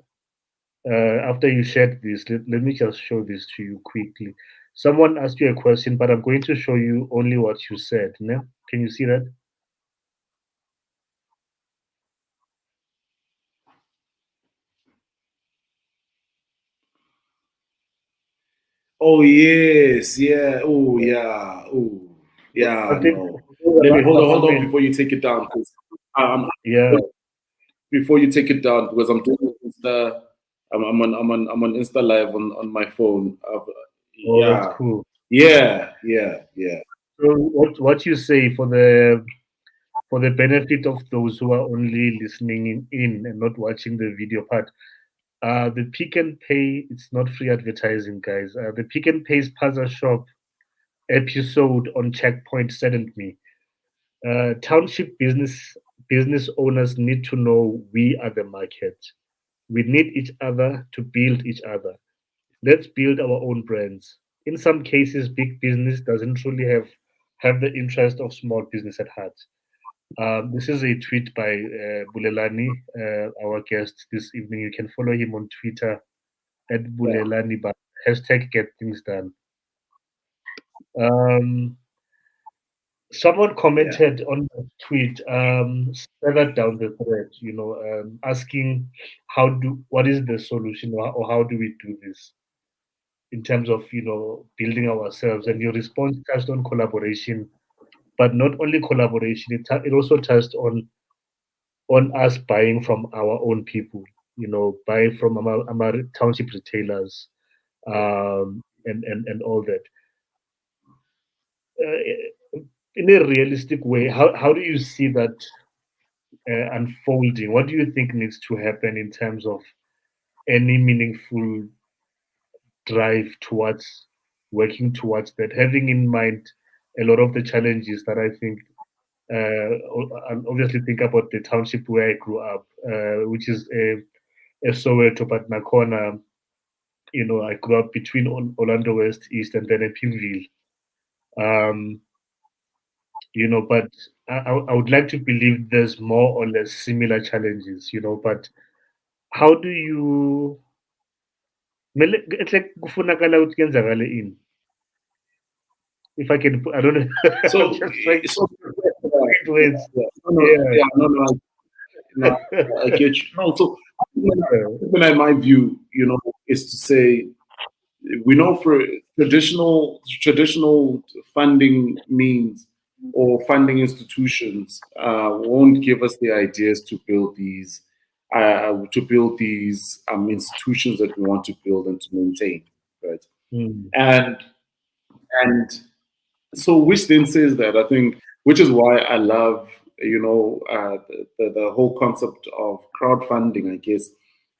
Speaker 1: After you shared this, let me just show this to you quickly. Someone asked you a question, but I'm going to show you only what you said. No? Can you see that?
Speaker 2: oh yes, yeah, oh yeah, oh
Speaker 1: I
Speaker 2: yeah.
Speaker 1: think
Speaker 2: No, let me hold on
Speaker 1: comment.
Speaker 2: before you take it down, because um,
Speaker 1: Yeah.
Speaker 2: before you take it down, because I'm doing Insta, I'm on Insta live on my phone.
Speaker 1: Oh, that's
Speaker 2: Yeah,
Speaker 1: cool.
Speaker 2: yeah.
Speaker 1: So what you say for the benefit of those who are only listening in and not watching the video part. The Pick and Pay, it's not free advertising, guys. The Pick and Pay's Puzzle Shop episode on Checkpoint saddened me. Township business owners need to know we are the market. We need each other to build each other. Let's build our own brands. In some cases, big business doesn't truly have the interest of small business at heart. This is a tweet by Bulelani, our guest this evening. You can follow him on Twitter at Bulelani hashtag Get Things Done. Um, Someone
Speaker 2: Yeah.
Speaker 1: commented on the tweet, further down the thread, asking what is the solution, or how do we do this in terms of building ourselves. And your response touched on collaboration, but not only collaboration. It also touched on us buying from our own people. Buying from our township retailers, and all that. In a realistic way, how do you see that unfolding? What do you think needs to happen in terms of any meaningful drive towards working towards that, having in mind a lot of the challenges that I think, I obviously think about the township where I grew up, which is a Soweto, but Nakona, I grew up between Orlando West, East, and then a Pimville. Um, but I would like to believe there's more or less similar challenges, but how do you it's like kufunakala ukuthi kuyenzakale ini? If I can I don't know. I'm
Speaker 2: So,
Speaker 1: just trying to
Speaker 2: so
Speaker 1: find words.
Speaker 2: yeah,
Speaker 1: Yeah.
Speaker 2: no, I get you. No, so when my view, is to say, we know for traditional funding means or funding institutions won't give us the ideas to build these institutions that we want to build and to maintain, right?
Speaker 1: Mm,
Speaker 2: And so, which then says that I think, which is why I love, the whole concept of crowdfunding, I guess,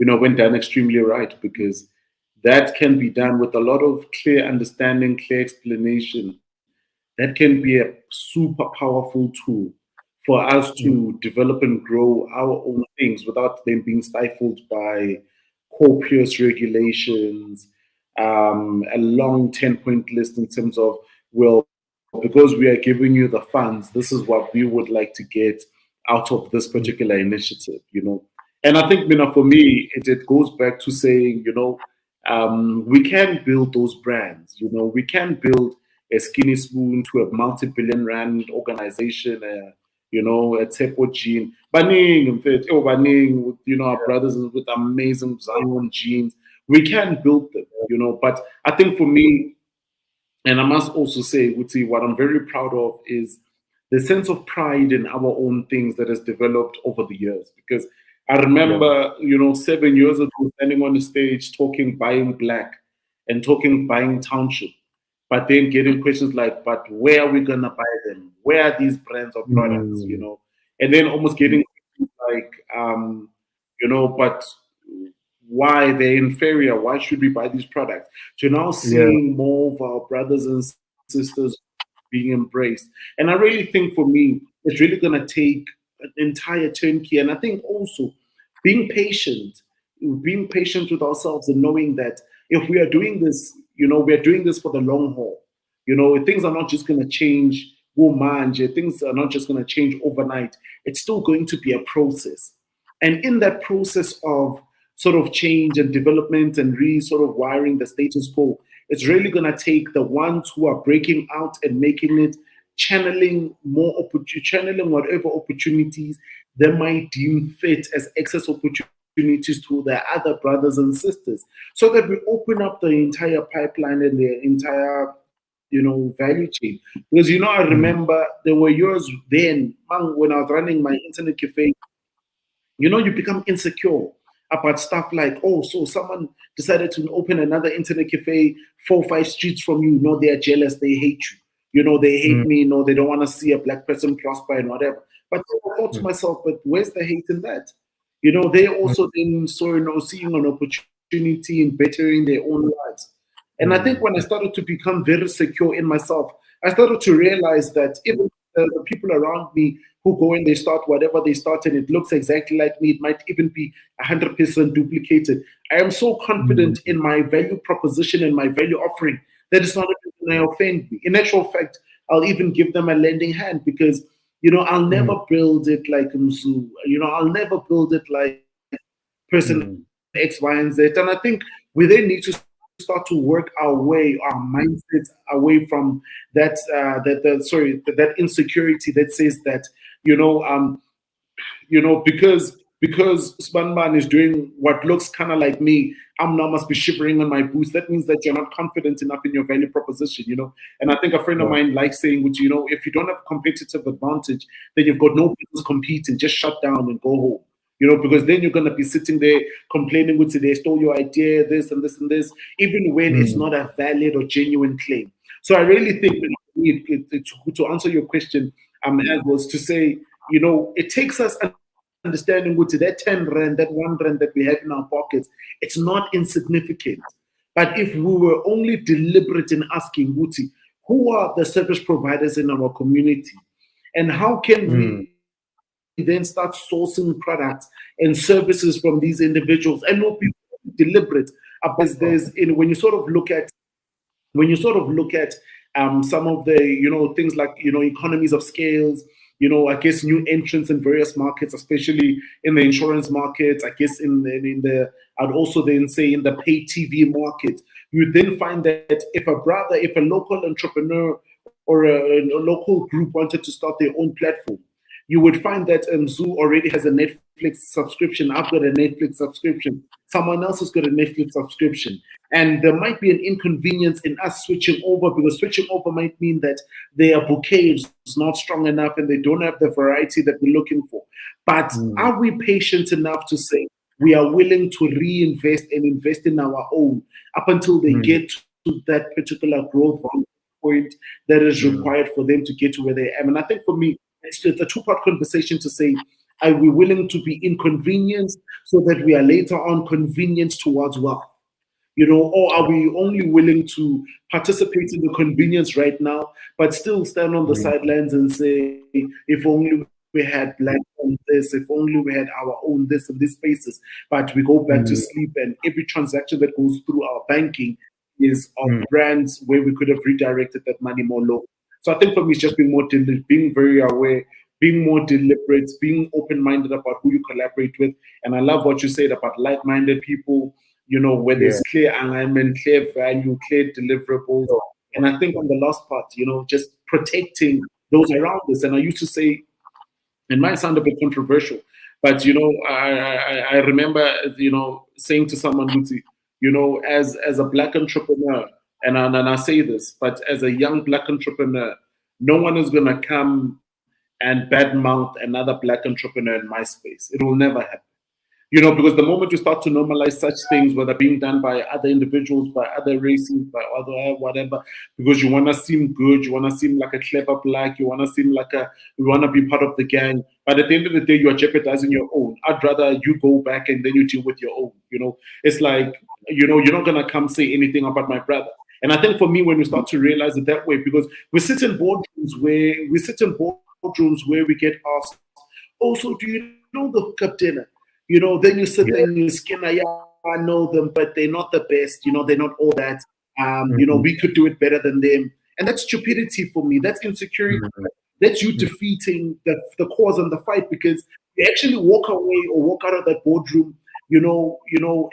Speaker 2: went done extremely right, because that can be done with a lot of clear understanding, clear explanation. That can be a super powerful tool for us
Speaker 1: mm,
Speaker 2: to develop and grow our own things without them being stifled by copious regulations, a long 10-point list in terms of, well, because we are giving you the funds, this is what we would like to get out of this
Speaker 1: mm,
Speaker 2: particular initiative. And I think, for me, it goes back to saying, we can build those brands. We can build a Skinny Spoon to a multi-billion rand organization, a Tepo Gene. Baning, in fact, Baning, with, our brothers with amazing Zion genes. We can build them, but I think for me, and I must also say, Wuti, what I'm very proud of is the sense of pride in our own things that has developed over the years. Because I
Speaker 1: yeah.
Speaker 2: remember, 7 years ago, standing on the stage talking buying black and talking buying township, but then getting questions like, but where are we going to buy them? Where are these brands or products?
Speaker 1: Mm,
Speaker 2: And then almost getting like, but why they're inferior? Why should we buy these products? To now
Speaker 1: Yeah.
Speaker 2: seeing more of our brothers and sisters being embraced. And I really think for me, it's really going to take an entire turnkey. And I think also being patient, being patient with ourselves and knowing that if we are doing this, we are doing this for the long haul. Things are not just going to change. Things are not just going to change overnight. It's still going to be a process. And in that process of sort of change and development and sort of wiring the status quo, it's really going to take the ones who are breaking out and making it, channeling whatever opportunities they might deem fit as excess opportunities to their other brothers and sisters, so that we open up the entire pipeline and the entire value chain. Because I remember there were years then, when I was running my internet cafe, you become insecure about stuff like, oh, so someone decided to open another internet cafe 4 or 5 streets from you. No, they are jealous, they hate you. They hate me, they don't want to see a black person prosper and whatever. But I thought to myself, but where's the hate in that? They also then seeing an opportunity in bettering their own lives. And I think when I started to become very secure in myself, I started to realize that even the people around me who go and they start whatever they start and it looks exactly like me, it might even be 100% duplicated. I am so confident in my value proposition and my value offering that it's not even going to offend me. In actual fact, I'll even give them a lending hand because, I'll never build it like Mzu. I'll never build it like person X, Y, and Z. And I think we then need to start to work our mindsets away from that insecurity that says that, you know, um, because Spanman is doing what looks kind of like me, I'm now must be shivering on my boots. That means that you're not confident enough in your value proposition. And I think a friend of mine likes saying, which, if you don't have competitive advantage, then you've got no business competing. Just shut down and go home. Because then you're going to be sitting there complaining with they stole your idea, this and this and this, even when it's not a valid or genuine claim. So I really think to answer your question, was to say, it takes us understanding with that 10 rand, that 1 rand that we have in our pockets, it's not insignificant. But if we were only deliberate in asking Wuti, who are the service providers in our community? And how can we then start sourcing products and services from these individuals? And no people deliberate about there's in when you sort of look at some of the things like economies of scales, I guess new entrants in various markets, especially in the insurance market, I guess in the I'd also then say in the pay TV market, you then find that if a local entrepreneur or a local group wanted to start their own platform, you would find that Zoo already has a Netflix subscription. I've got a Netflix subscription. Someone else has got a Netflix subscription. And there might be an inconvenience in us switching over, because switching over might mean that their bouquet is not strong enough and they don't have the variety that we're looking for. But are we patient enough to say we are willing to reinvest and invest in our own up until they get to that particular growth point that is required for them to get to where they are? And I think for me, it's a two-part conversation to say, are we willing to be inconvenienced so that we are later on convenienced towards wealth? Or are we only willing to participate in the convenience right now, but still stand on the sidelines and say, if only we had black on this, if only we had our own this and these spaces, but we go back to sleep and every transaction that goes through our banking is of brands where we could have redirected that money more low. So I think for me, it's just being more deliberate, being very aware, being more deliberate, being open-minded about who you collaborate with. And I love what you said about like-minded people, where there's clear alignment, clear value, clear deliverables. And I think on the last part, just protecting those around us. And I used to say, it might sound a bit controversial, but I remember saying to someone, Lucy, as a black entrepreneur, and I say this, but as a young black entrepreneur, no one is gonna come and badmouth another black entrepreneur in my space. It will never happen. You know, because the moment you start to normalize such things, whether being done by other individuals, by other races, by other whatever, because you want to seem good, you want to seem like a clever black, you want to seem like you want to be part of the gang. But at the end of the day, you are jeopardizing your own. I'd rather you go back and then you deal with your own. You know, it's like, you know, you're not going to come say anything about my brother. And I think for me, when we start to realize it that way, because we sit in boardrooms where we get asked, also, do you know the hookup dinner? You know, then you sit there and you skin, yeah, I know them, but they're not the best. You know, they're not all that. You know, we
Speaker 1: Mhm.
Speaker 2: could do it better than them. And that's stupidity for me. That's insecurity.
Speaker 1: Mhm.
Speaker 2: That's you defeating the cause and the fight because you actually walk away or walk out of that boardroom,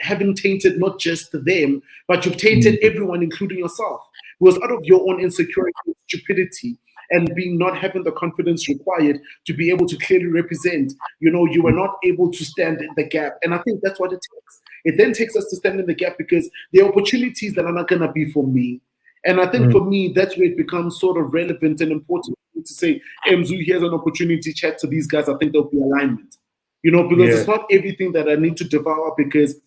Speaker 2: having tainted not just them, but you've tainted
Speaker 1: Mhm.
Speaker 2: everyone, including yourself. Because out of your own insecurity, stupidity, and being not having the confidence required to be able to clearly represent, you were not able to stand in the gap. And I think that's what it takes. It then takes us to stand in the gap because there are opportunities that are not going to be for me. And I think
Speaker 1: Mhm.
Speaker 2: for me, that's where it becomes sort of relevant and important to say, hey, Mzu, here's an opportunity, chat to these guys. I think there'll be alignment. Because
Speaker 1: Yeah.
Speaker 2: it's not everything that I need to devour because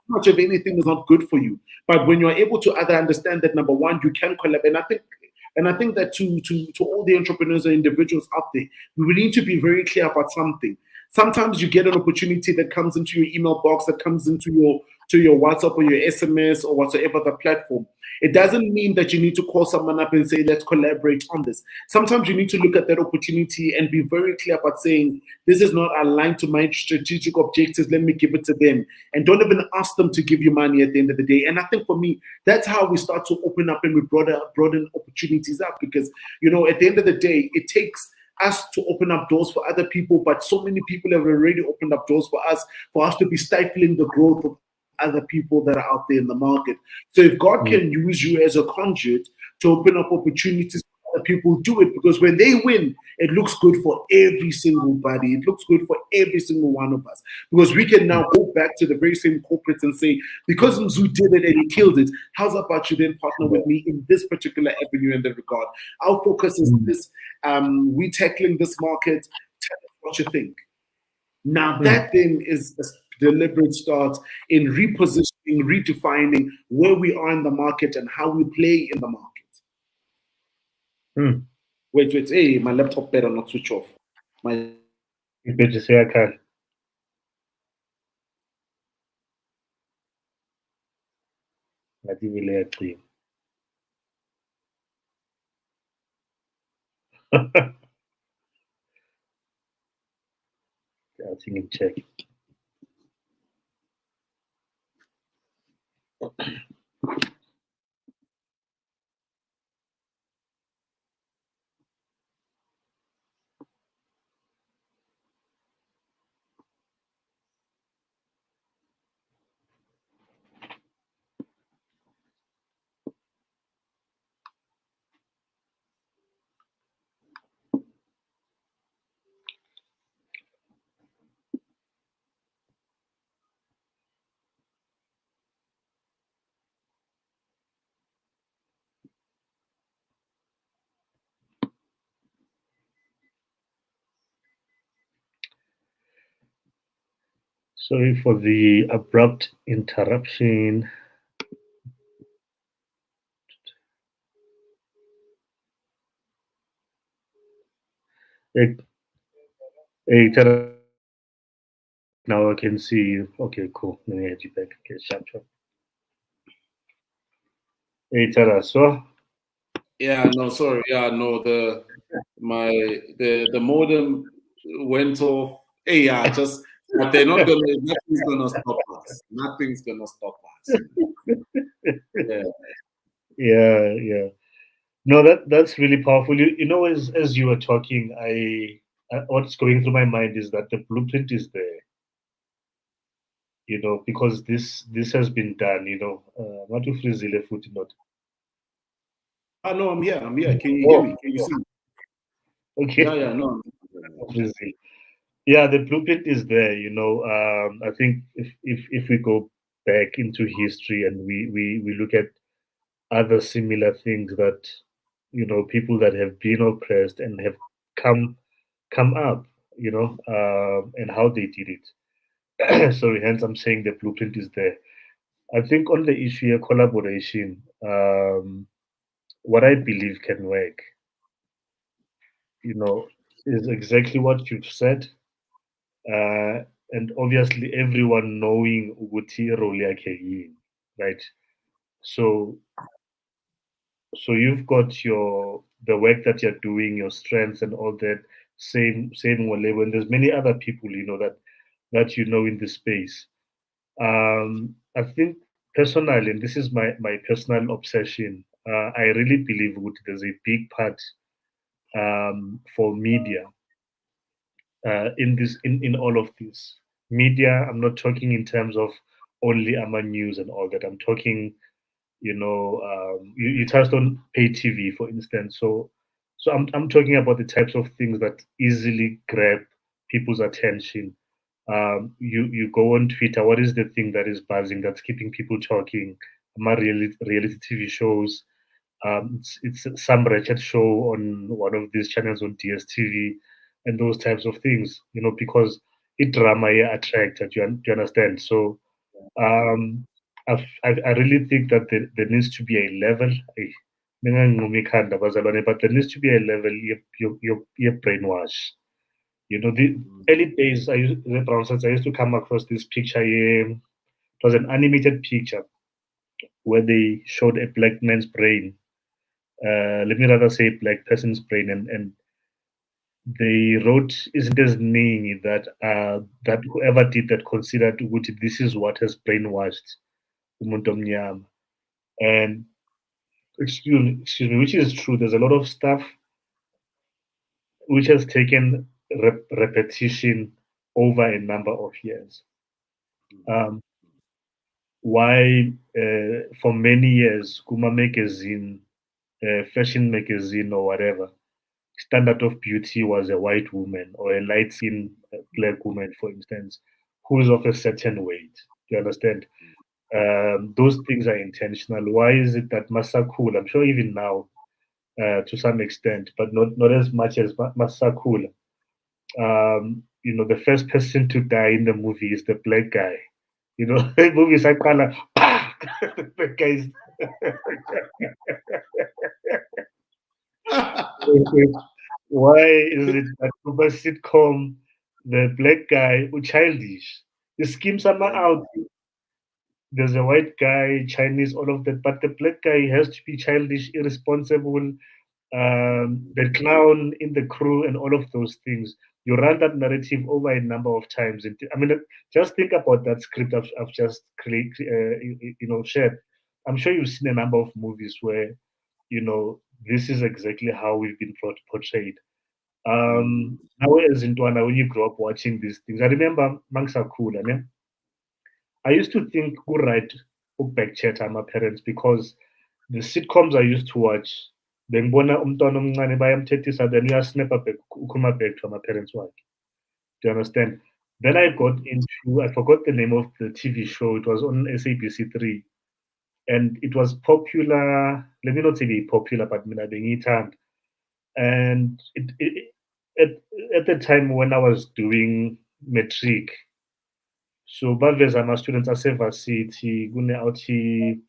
Speaker 2: much of anything is not good for you. But when you're able to either understand that number one, you can collab, and I think that to all the entrepreneurs and individuals out there, we need to be very clear about something. Sometimes you get an opportunity that comes into your email box, that comes into your WhatsApp or your SMS or whatsoever the platform. It doesn't mean that you need to call someone up and say, let's collaborate on this. Sometimes you need to look at that opportunity and be very clear about saying, this is not aligned to my strategic objectives. Let me give it to them. And don't even ask them to give you money at the end of the day. And I think for me, that's how we start to open up and we broaden opportunities up because, at the end of the day, it takes us to open up doors for other people, but so many people have already opened up doors for us to be stifling the growth of other people that are out there in the market. So if God can
Speaker 1: Yeah.
Speaker 2: use you as a conduit to open up opportunities for other people, do it because when they win, it looks good for every single body. It looks good for every single one of us because we can now go back to the very same corporates and say, because Mzu did it and he killed it, how's about you then partner with me in this particular avenue in that regard? Our focus is
Speaker 1: Mhm.
Speaker 2: this. We tackling this market. Tell us what you think. Now
Speaker 1: Mhm.
Speaker 2: that then is a deliberate start in repositioning, redefining where we are in the market and how we play in the market.
Speaker 1: Mhm.
Speaker 2: Wait, hey, my laptop better not switch off. My
Speaker 1: Ibhete seyakhala. Ngathi ibile yacima. Athi ngi-check. Sorry for the abrupt interruption. Hey, hey, now I can see you. Okay, cool. Let me add you back. Okay, sharp, sharp. Hey, Tara, so
Speaker 2: Yeah, no, sorry. Yeah, no, the modem went off. Hey, yeah, just but they're not gonna nothing's gonna stop us. Nothing's gonna stop us. Yeah.
Speaker 1: yeah, yeah. No, that's really powerful. As you were talking, what's going through my mind is that the blueprint is there. Because this has been done. Not to freeze the foot, not.
Speaker 2: Ah no, I'm here. I'm here. Can you hear
Speaker 1: Oh,
Speaker 2: me? Can you see me? Yeah,
Speaker 1: okay.
Speaker 2: yeah, no.
Speaker 1: Freezy. Yeah, the blueprint is there. I think if we go back into history and we look at other similar things that people that have been oppressed and have come come up, and how they did it. Sorry, hence I'm saying the blueprint is there. I think on the issue of collaboration, what I believe can work, you know, is exactly what you've said. Uh, and obviously everyone knowing ukuthi role yakhe yini, right? So you've got your the work that you're doing, your strengths and all that. Same Wale, when there's many other people that you know in the space. I think personally, and this is my personal obsession. I really believe there's a big part for media in all of this. Media, I'm not talking in terms of only AMA news and all that. I'm talking, you touched on pay TV, for instance. So I'm talking about the types of things that easily grab people's attention. You go on Twitter. What is the thing that is buzzing, that's keeping people talking? My reality TV shows. It's some wretched show on one of these channels on DSTV, and those types of things. Because it drama attracted. Do you understand? So um, I really think that there needs to be a level. Ninganqumi ikhanda bazalwane, but there needs to be a level brainwash. The early days, the BrownSense, I used to come across this picture here. It was an animated picture where they showed a black man's brain. Let me rather say black person's brain, and they wrote, "Isn't as name that whoever did that considered this is what has brainwashed umuntu omnyama." And excuse me, which is true. There's a lot of stuff which has taken repetition over a number of years. Um, why for many years, Kuma magazine, fashion magazine, or whatever, standard of beauty was a white woman or a light skinned black woman, for instance, who's of a certain weight. Do you understand? Those things are intentional. Why is it that Masakula, I'm sure even now, to some extent, but not as much as Masakula. The first person to die in the movie is the black guy. The movie is like color. The guy is why is it that super sitcom the black guy who childish? You scheme someone
Speaker 2: Yeah.
Speaker 1: out. There's a white guy, Chinese, all of that, but the black guy has to be childish, irresponsible, the clown in the crew, and all of those things. You run that narrative over a number of times. I mean, just think about that script I've just shared. I'm sure you've seen a number of movies where this is exactly how we've been portrayed.
Speaker 2: Mm.
Speaker 1: Now, as in Tuana, when you grow up watching these things, I remember Mangsa Cool. I used to think who write back chat my parents because the sitcoms I used to watch, bengibona umntwana omncane bayamthethisa, then uyasnapper back, ukhuluma back to my parents wakhe. Do you understand? Then I got into, I forgot the name of the TV show. It was on SABC3, and it was popular. Let me not say very popular, but mina bengiyithanda. And at the time when I was doing matric, so baveza ama-students asevarsity kune-awuthi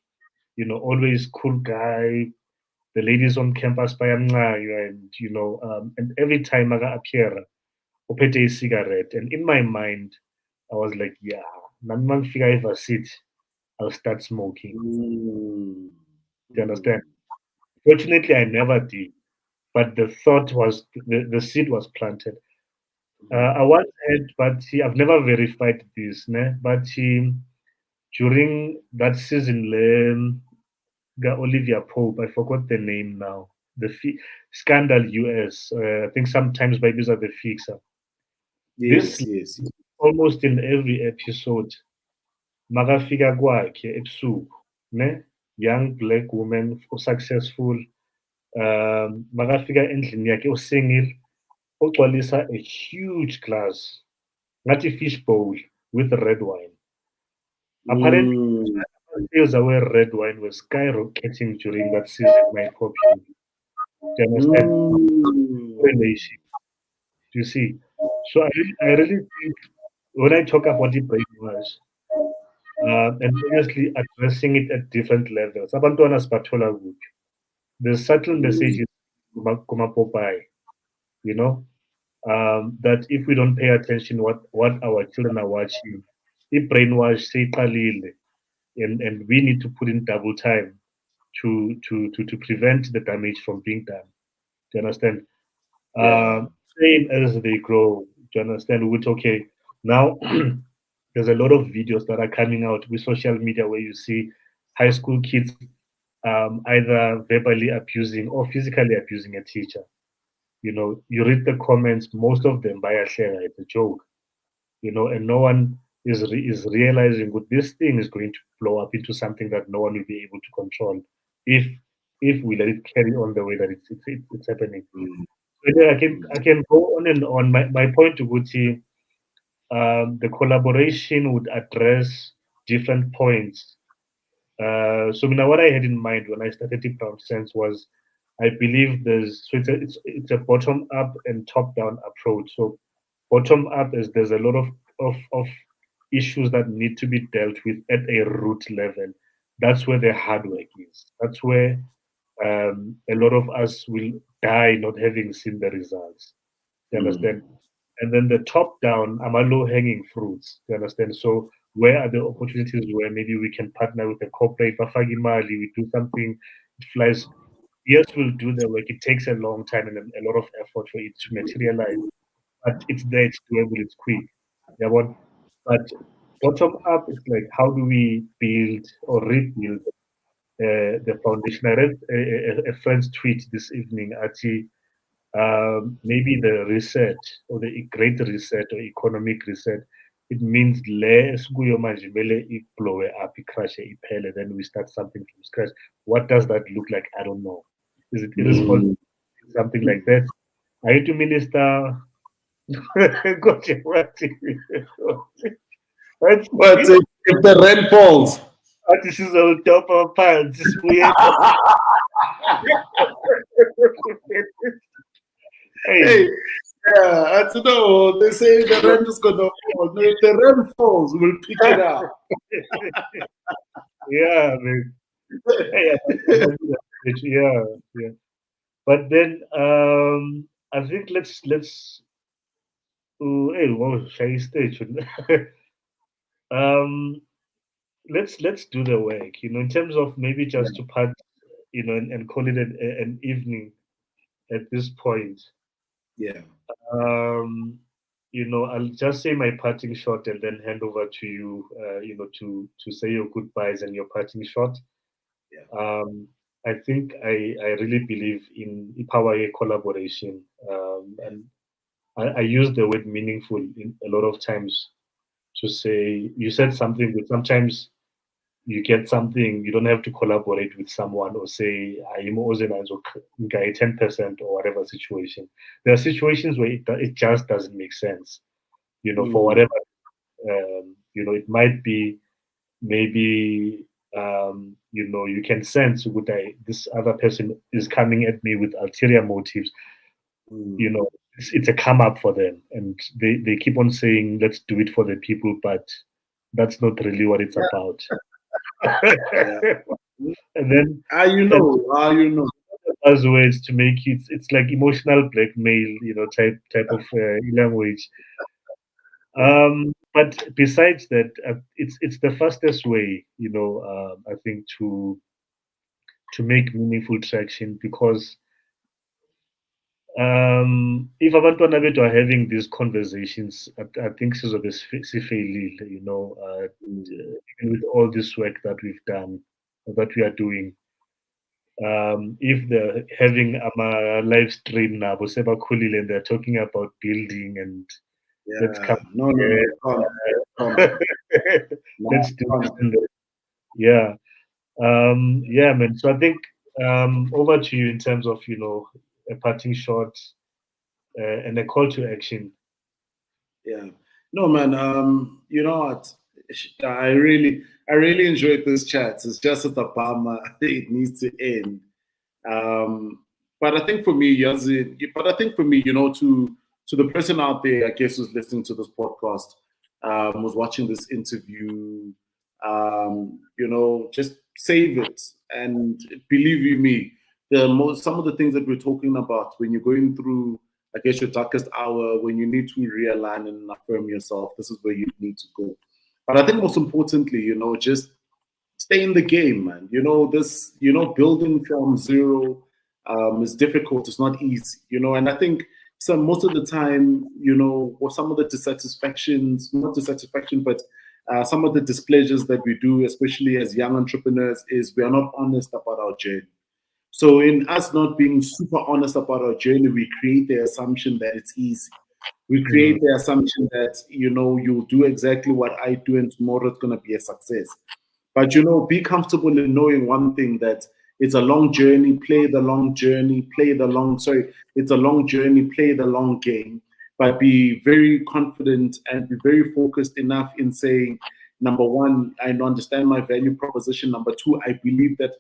Speaker 1: always cool guy, the ladies on campus bayancaywa, and every time aka-appeara uphethe i-cigarette, and in my mind I was like, yeah, nami mangifika evarsity I'll start smoking.
Speaker 2: Mm.
Speaker 1: Do you understand?
Speaker 2: Mm.
Speaker 1: Fortunately I never did, but the thought was, the seed was planted. I once heard, but I've never verified this, ne? But during that season, Olivia Pope, I forgot the name now. The Scandal US, I think sometimes babies are the fixer. This
Speaker 2: Yes, yes, yes.
Speaker 1: almost in every episode, makafika kwakhe ebusuku, ne? Young black woman, successful. Makafika endlini yakhe usingile, ugcwalisa a huge glass, ngathi fish bowl with red wine. Apparently,
Speaker 2: Mm.
Speaker 1: sales away red wine was skyrocketing during that season, my popular. Do you understand?
Speaker 2: Mm.
Speaker 1: Correlation. Do you see? So I really think. when I talk about the brainwash, and obviously addressing it at different levels. Abantwana sibathola kuphi? The subtle
Speaker 2: Mm,
Speaker 1: messages kuma-Popeye, you know, that if we don't pay attention what our children are watching, i-brainwash seyiqalile, and we need to put in double time to prevent the damage from being done. Do you understand?
Speaker 2: yeah.
Speaker 1: Same as they grow. Do you understand? Which okay, now there's a lot of videos that are coming out with social media where you see high school kids either verbally abusing or physically abusing a teacher. You know, you read the comments, most of them by a share, it's a joke, you know, and no one is realizing that this thing is going to blow up into something that no one will be able to control if if we let it carry on the way that it's happening.
Speaker 2: Mm,
Speaker 1: So yeah,
Speaker 2: mm,
Speaker 1: I can go on and on. My point to Guti, the collaboration would address different points. So now what I had in mind when I started Deep Down Sense was I believe it's a bottom up and top down approach. So bottom up is there's a lot of issues that need to be dealt with at a root level. That's where the hard work is. That's where a lot of us will die not having seen the results. You understand?
Speaker 2: mm,
Speaker 1: And then the top down are low hanging fruits. You understand? So where are the opportunities where maybe we can partner with a corporate, Bafagi Mali, we do something, it flies. Yes, we'll do the work. It takes a long time and a lot of effort for it to materialize, but it's there, it's doable, it's quick. Yeah, but bottom up, it's like how do we build or rebuild the foundation? I read a friend's tweet this evening. Actually, maybe the reset or the great reset or economic reset, it means le esikuyo manje kumele iblowe up, ikrashe, iphele, then we start something from scratch. What does that look like? I don't know. Is it irresponsible?
Speaker 2: mm.
Speaker 1: Something like that? Are you to minister? Got you. That's
Speaker 2: But if the rent falls,
Speaker 1: this is on top of pants. This weird. Hey,
Speaker 2: hey, yeah, I don't know. They say the rent is gonna fall. No, if the rent falls, we'll pick it up.
Speaker 1: yeah, man. Hey, yeah, yeah. But then I think hey, wow, shy stage. um, let's do the work. You know, in terms of maybe
Speaker 2: Yeah,
Speaker 1: just to part, you know, and call it an evening at this point.
Speaker 2: yeah,
Speaker 1: Um, you know, I'll just say my parting shot and then hand over to you. You know, to say your goodbyes and your parting shot.
Speaker 2: yeah,
Speaker 1: Um, I think I really believe in power collaboration, and I use the word meaningful in a lot of times to say you said something, but sometimes you get something you don't have to collaborate with someone or say I'm organized or guy 10% or whatever situation. There are situations where it just doesn't make sense, you know, for
Speaker 2: mm,
Speaker 1: whatever you know, it might be maybe you know, you can sense what this other person is coming at me with ulterior motives. You
Speaker 2: mm.
Speaker 1: know, it's a come up for them, and they keep on saying let's do it for the people, but that's not really what it's about.
Speaker 2: Yeah.
Speaker 1: And then
Speaker 2: You
Speaker 1: and
Speaker 2: know, you know.
Speaker 1: as ways to make it's like emotional blackmail, you know, type of language.
Speaker 2: Yeah,
Speaker 1: But besides that, it's the fastest way, you know, I think to make meaningful traction because if abantwana bethu are having these conversations, I think sizobe sifailile, you know,
Speaker 2: mm,
Speaker 1: even with all this work that we've done, that we are doing. If they're having a live stream now, sebakhulile, and they're talking about building and let's come
Speaker 2: yeah. No, no, no. Can't, can't,
Speaker 1: together,
Speaker 2: no,
Speaker 1: let's do this
Speaker 2: can't.
Speaker 1: and that. Yeah. Yeah, man. So I think over to you in terms of, you know, a parting shot and a call to action.
Speaker 2: Yeah. No, man. You know what? I really enjoyed this chat. It's just at the bummer. It needs to end. Um, but I think for me, but I think for me, you know, to the person out there, I guess, who's listening to this podcast, was watching this interview, just save it. And believe you me, some of the things that we're talking about when you're going through, I guess, your darkest hour, when you need to realign and affirm yourself, this is where you need to go. But I think most importantly, just stay in the game, man. Building from zero is difficult. It's not easy, and I think most of the time, or some of the dissatisfactions, not dissatisfaction, but some of the displeasures that we do, especially as young entrepreneurs, is we are not honest about our journey. So in us not being super honest about our journey, we create the assumption that it's easy. We create the assumption that, you'll do exactly what I do and tomorrow it's going to be a success. But, be comfortable in knowing one thing, that it's a long journey, play the long journey, it's a long journey, play the long game. But be very confident and be very focused enough in saying, number one, I understand my value proposition. Number two, I believe that,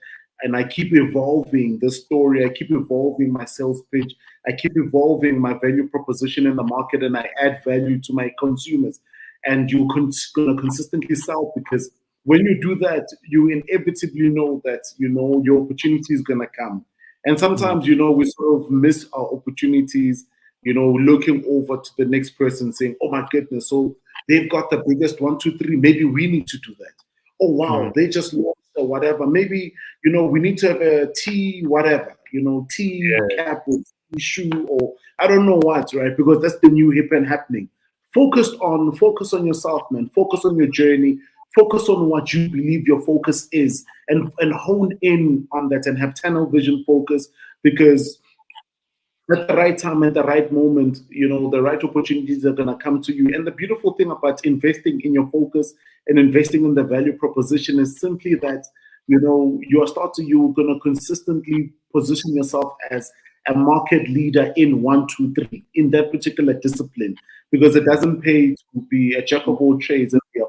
Speaker 2: and I keep evolving the story. I keep evolving my sales pitch. I keep evolving my value proposition in the market, and I add value to my consumers. And you're going to consistently sell, because when you do that, you inevitably know that, your opportunity is going to come. And sometimes, we sort of miss our opportunities, looking over to the next person saying, oh my goodness, so they've got the biggest 1, 2, 3. Maybe we need to do that. Oh, wow, they just launched or whatever. Maybe, we need to have a tea, whatever, tea cap or tea shoe, or I don't know what, right? Because that's the new hip and happening. Focus on yourself, man. Focus on your journey. Focus on what you believe your focus is, and hone in on that and have tunnel vision focus, because at the right time, at the right moment, the right opportunities are going to come to you. And the beautiful thing about investing in your focus and investing in the value proposition is simply that, you're going to consistently position yourself as a market leader in 1, 2, 3 in that particular discipline, because it doesn't pay to be a jack of all trades and be a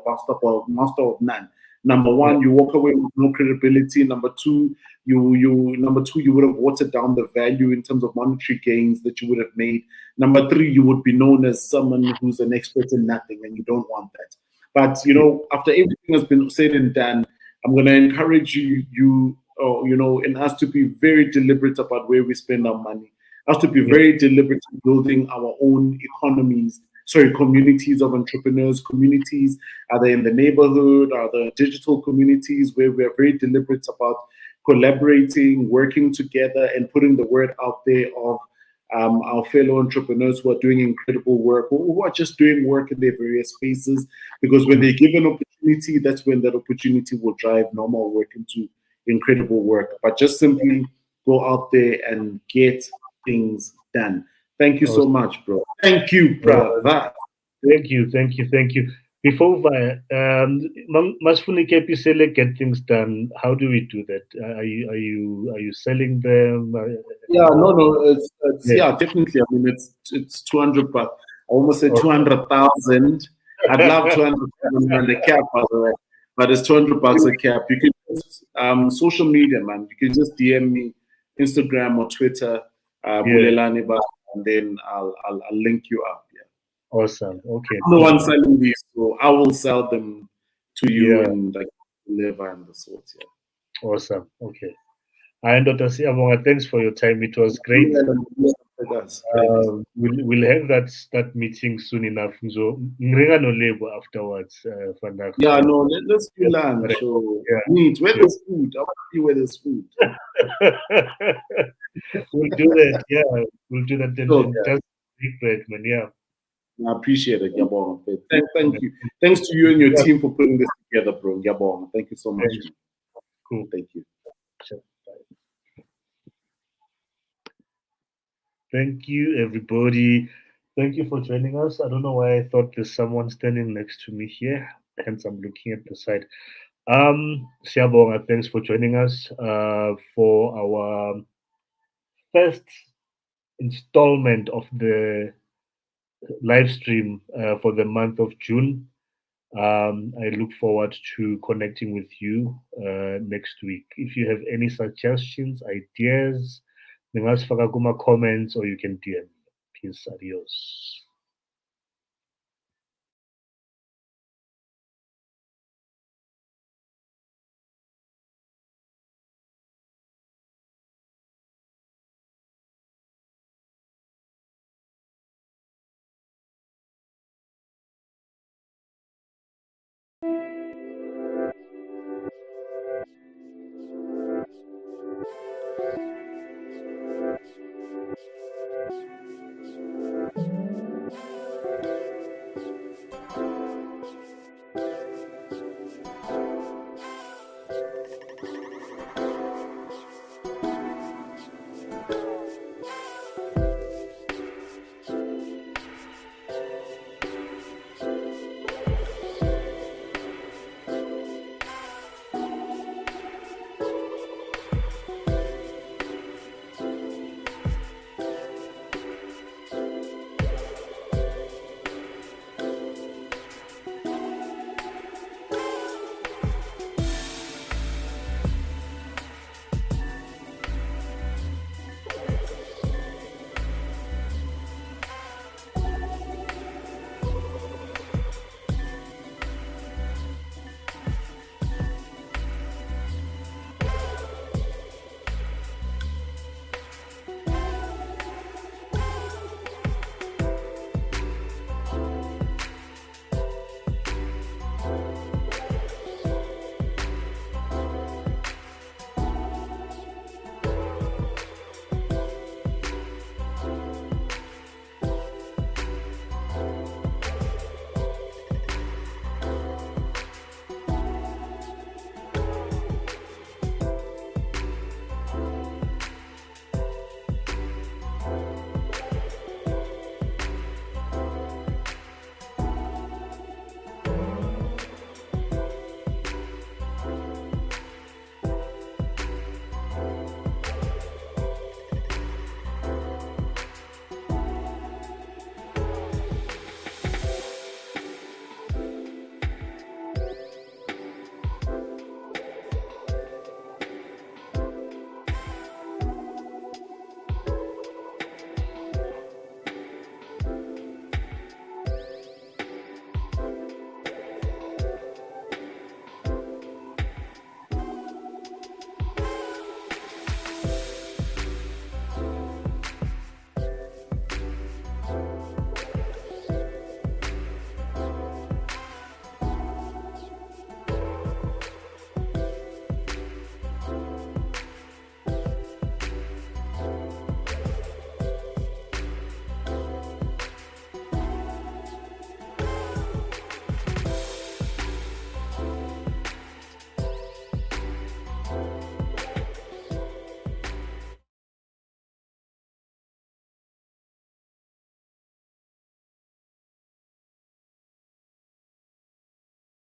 Speaker 2: master of none. Number one, you walk away with no credibility. Number two, you would have watered down the value in terms of monetary gains that you would have made. Number three, you would be known as someone who's an expert in nothing, and you don't want that. But after everything has been said and done, I'm going to encourage in us to be very deliberate about where we spend our money. Us to be very deliberate in building our own communities of entrepreneurs, communities, are they in the neighborhood, are there digital communities where we're very deliberate about collaborating, working together, and putting the word out there of our fellow entrepreneurs who are doing incredible work, or who are just doing work in their various spaces. Because when they give an opportunity, that's when that opportunity will drive normal work into incredible work. But just simply go out there and get things done. Thank you so much, bro. Thank you, brother.
Speaker 1: Thank you. Before Masfuni Kepisele get things done, how do we do that? Are you selling them?
Speaker 2: It's definitely. I mean, it's 200, but I almost said 200,000. I'd love 200,000 on the cap, by the way, but it's $200 a cap. You can just social media, man. You can just DM me, Instagram or Twitter, Bulelani Balabala, and then I'll link you up.
Speaker 1: Awesome. Okay.
Speaker 2: I'm the one selling these, so I will sell them to you and deliver and the sort. Yeah.
Speaker 1: Awesome. Okay. And Dr. Siabonga, thanks for your time. It was great. We'll have that meeting soon enough. So no afterwards.
Speaker 2: Let's do lunch. So meet. Where there's food. I want to be where there's food.
Speaker 1: We'll do that. Yeah, we'll do that. Just big bread, man. Yeah.
Speaker 2: I appreciate it, Yabong. Thank you. Thanks to you and your team for putting this together, bro. Yabong. Thank you so much.
Speaker 1: Cool.
Speaker 2: Thank you.
Speaker 1: Sure. Thank you, everybody. Thank you for joining us. I don't know why I thought there's someone standing next to me here, hence I'm looking at the side. Siabonga, thanks for joining us for our first installment of the live stream for the month of June. I look forward to connecting with you next week. If you have any suggestions, ideas, comments, or you can DM. Peace, adios.